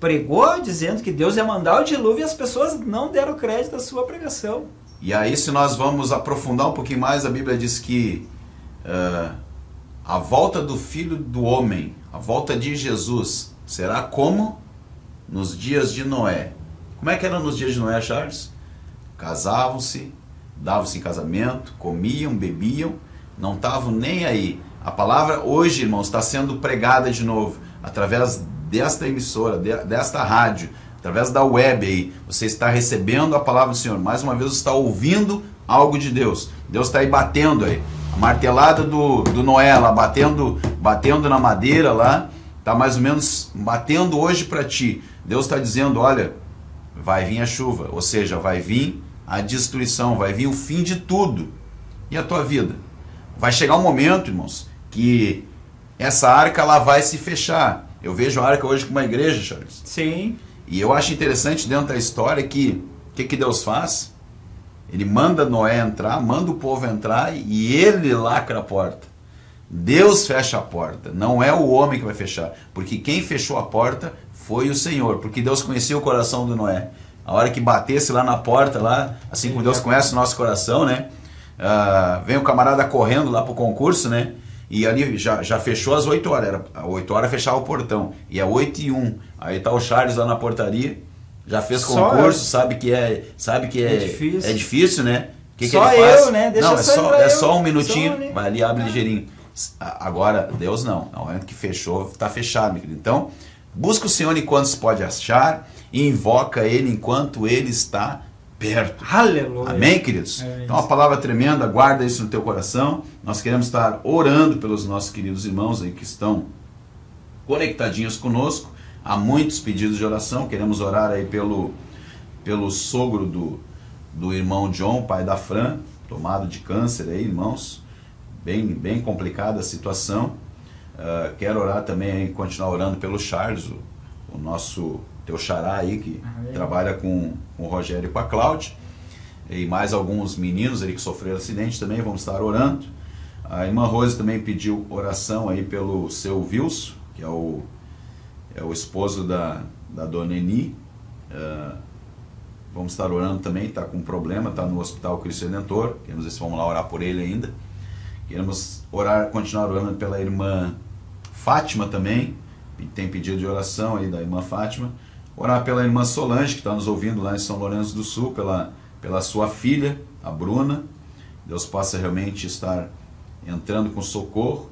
Speaker 2: pregou dizendo que Deus ia mandar o dilúvio e as pessoas não deram crédito à sua pregação.
Speaker 1: E aí, se nós vamos aprofundar um pouquinho mais, a Bíblia diz que a volta do Filho do Homem, a volta de Jesus, será como nos dias de Noé. Como é que era nos dias de Noé, Charles? Casavam-se, davam-se em casamento, comiam, bebiam, não estavam nem aí. A palavra hoje, irmãos, está sendo pregada de novo, através desta emissora, desta rádio, através da web aí. Você está recebendo a palavra do Senhor. Mais uma vez você está ouvindo algo de Deus. Deus está aí batendo aí. A martelada do Noé lá, batendo na madeira lá, está mais ou menos batendo hoje para ti. Deus está dizendo, olha, vai vir a chuva, ou seja, vai vir a destruição, vai vir o fim de tudo. E a tua vida? Vai chegar um momento, irmãos, que essa arca ela vai se fechar. Eu vejo a arca hoje como uma igreja, Charles.
Speaker 2: Sim.
Speaker 1: E eu acho interessante dentro da história que o que Deus faz? Ele manda Noé entrar, manda o povo entrar e ele lacra a porta. Deus fecha a porta, não é o homem que vai fechar. Porque quem fechou a porta foi o Senhor. Porque Deus conhecia o coração do Noé. A hora que batesse lá na porta, lá, assim como Deus conhece o nosso coração, né? Vem o camarada correndo lá pro concurso, né? E ali já fechou às 8 horas. Era 8 horas fechava o portão. E é 8h01. Aí tá o Charles lá na portaria. Já fez concurso, sabe que é difícil. É difícil, né? Que
Speaker 2: só
Speaker 1: ele faz?
Speaker 2: Eu, né? Deixa
Speaker 1: não, é só um minutinho.
Speaker 2: Só
Speaker 1: vai ali, abre ligeirinho. Agora, Deus não. No momento que fechou, tá fechado, meu querido. Então, busca o Senhor enquanto se pode achar. E invoca Ele enquanto Ele está perto.
Speaker 2: Aleluia.
Speaker 1: Amém, queridos? Então, uma palavra tremenda, guarda isso no teu coração. Nós queremos estar orando pelos nossos queridos irmãos aí que estão conectadinhos conosco. Há muitos pedidos de oração. Queremos orar aí pelo sogro do irmão John, pai da Fran, tomado de câncer aí, irmãos. Bem complicada a situação. Quero orar também aí, continuar orando pelo Charles, o nosso teu xará aí, que trabalha com o Rogério e com a Cláudia, e mais alguns meninos aí que sofreram acidente também, vamos estar orando. A irmã Rose também pediu oração aí pelo seu Wilson, que é o esposo da dona Eni. Vamos estar orando também, está com problema, está no Hospital Cristo Redentor, queremos ver se vamos lá orar por ele ainda. Queremos continuar orando pela irmã Fátima também, tem pedido de oração aí da irmã Fátima. Orar pela irmã Solange, que está nos ouvindo lá em São Lourenço do Sul, pela sua filha, a Bruna. Deus possa realmente estar entrando com socorro.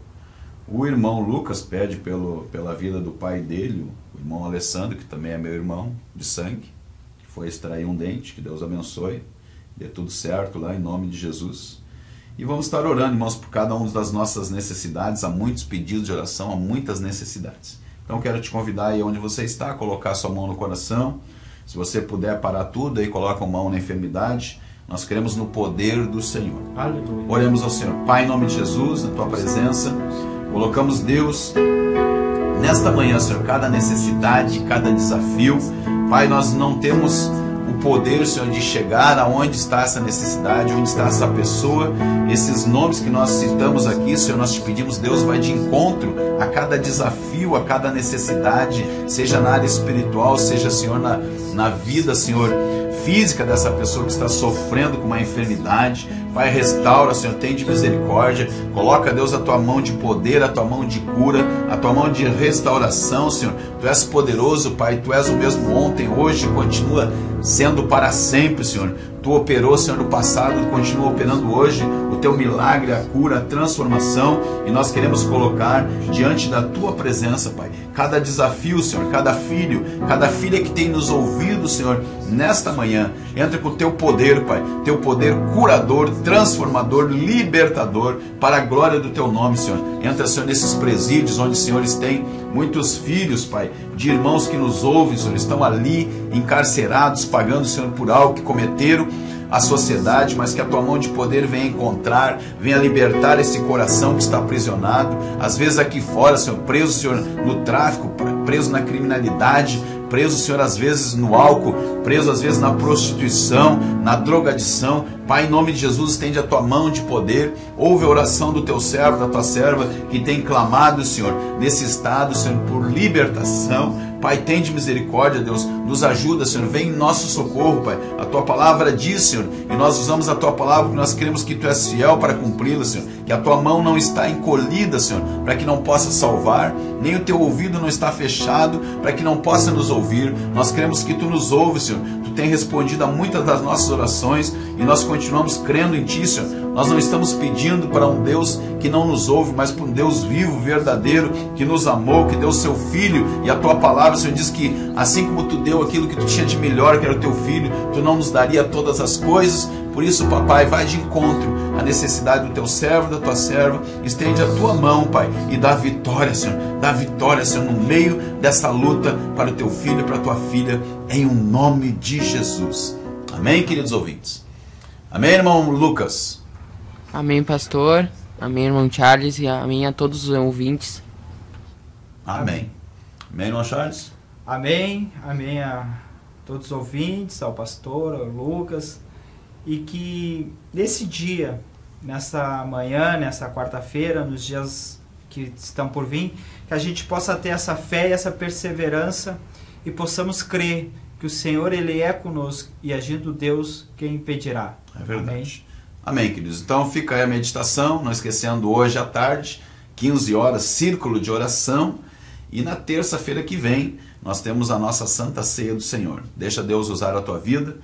Speaker 1: O irmão Lucas pede pela vida do pai dele, o irmão Alessandro, que também é meu irmão de sangue, que foi extrair um dente, que Deus abençoe, dê tudo certo lá em nome de Jesus. E vamos estar orando, irmãos, por cada uma das nossas necessidades. Há muitos pedidos de oração, há muitas necessidades. Então quero te convidar aí onde você está, a colocar sua mão no coração. Se você puder parar tudo aí, coloca a mão na enfermidade. Nós queremos no poder do Senhor.
Speaker 2: Aleluia.
Speaker 1: Oremos ao Senhor. Pai, em nome de Jesus, na tua presença, colocamos, Deus, nesta manhã, Senhor, cada necessidade, cada desafio. Pai, nós não temos o poder, Senhor, de chegar aonde está essa necessidade, onde está essa pessoa, esses nomes que nós citamos aqui, Senhor, nós te pedimos, Deus, vai de encontro a cada desafio, a cada necessidade, seja na área espiritual, seja, Senhor, na vida, Senhor, física dessa pessoa que está sofrendo com uma enfermidade. Pai, restaura, Senhor, tem de misericórdia, coloca, Deus, a tua mão de poder, a tua mão de cura, a tua mão de restauração, Senhor. Tu és poderoso, Pai, tu és o mesmo ontem, hoje, continua sendo para sempre, Senhor. Tu operou, Senhor, no passado, continua operando hoje, o teu milagre, a cura, a transformação, e nós queremos colocar diante da tua presença, Pai, cada desafio, Senhor, cada filho, cada filha que tem nos ouvido, Senhor, nesta manhã. Entra com o teu poder, Pai, teu poder curador, transformador, libertador, para a glória do teu nome, Senhor. Entra, Senhor, nesses presídios onde, senhores, têm muitos filhos, Pai, de irmãos que nos ouvem, Senhor, estão ali encarcerados, pagando, Senhor, por algo que cometeram a sociedade, mas que a tua mão de poder venha encontrar, venha libertar esse coração que está aprisionado, às vezes aqui fora, Senhor, preso, Senhor, no tráfico, preso na criminalidade, preso, Senhor, às vezes no álcool, preso às vezes na prostituição, na drogadição. Pai, em nome de Jesus, estende a tua mão de poder, ouve a oração do teu servo, da tua serva, que tem clamado, Senhor, nesse estado, Senhor, por libertação. Pai, tem de misericórdia, Deus, nos ajuda, Senhor, vem em nosso socorro, Pai. A tua palavra diz, Senhor, e nós usamos a tua palavra porque nós cremos que tu és fiel para cumpri-la, Senhor, que a tua mão não está encolhida, Senhor, para que não possa salvar, nem o teu ouvido não está fechado para que não possa nos ouvir. Nós cremos que tu nos ouves, Senhor. Tu tem respondido a muitas das nossas orações e nós continuamos crendo em ti, Senhor. Nós não estamos pedindo para um Deus que não nos ouve, mas para um Deus vivo, verdadeiro, que nos amou, que deu seu Filho. E a tua palavra, Senhor, diz que assim como tu deu aquilo que tu tinha de melhor, que era o teu Filho, tu não nos daria todas as coisas. Por isso, papai, vai de encontro à necessidade do teu servo, da tua serva. Estende a tua mão, Pai, e dá vitória, Senhor. Dá vitória, Senhor, no meio dessa luta para o teu filho e para a tua filha, em o nome de Jesus. Amém, queridos ouvintes? Amém, irmão Lucas?
Speaker 3: Amém, pastor. Amém, irmão Charles. E amém a todos os ouvintes.
Speaker 1: Amém. Amém, irmão Charles?
Speaker 2: Amém. Amém a todos os ouvintes, ao pastor, ao Lucas. E que nesse dia, nessa manhã, nessa quarta-feira, nos dias que estão por vir, que a gente possa ter essa fé e essa perseverança e possamos crer que o Senhor, Ele é conosco e agindo Deus, quem impedirá.
Speaker 1: É verdade. Amém, queridos. Então fica aí a meditação, não esquecendo hoje à tarde, 15 horas, círculo de oração. E na terça-feira que vem, nós temos a nossa Santa Ceia do Senhor. Deixa Deus usar a tua vida.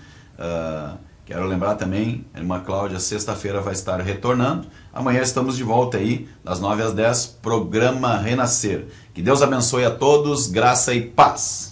Speaker 1: Quero lembrar também, a irmã Cláudia, sexta-feira vai estar retornando. Amanhã estamos de volta aí, das 9 às 10, programa Renascer. Que Deus abençoe a todos, graça e paz.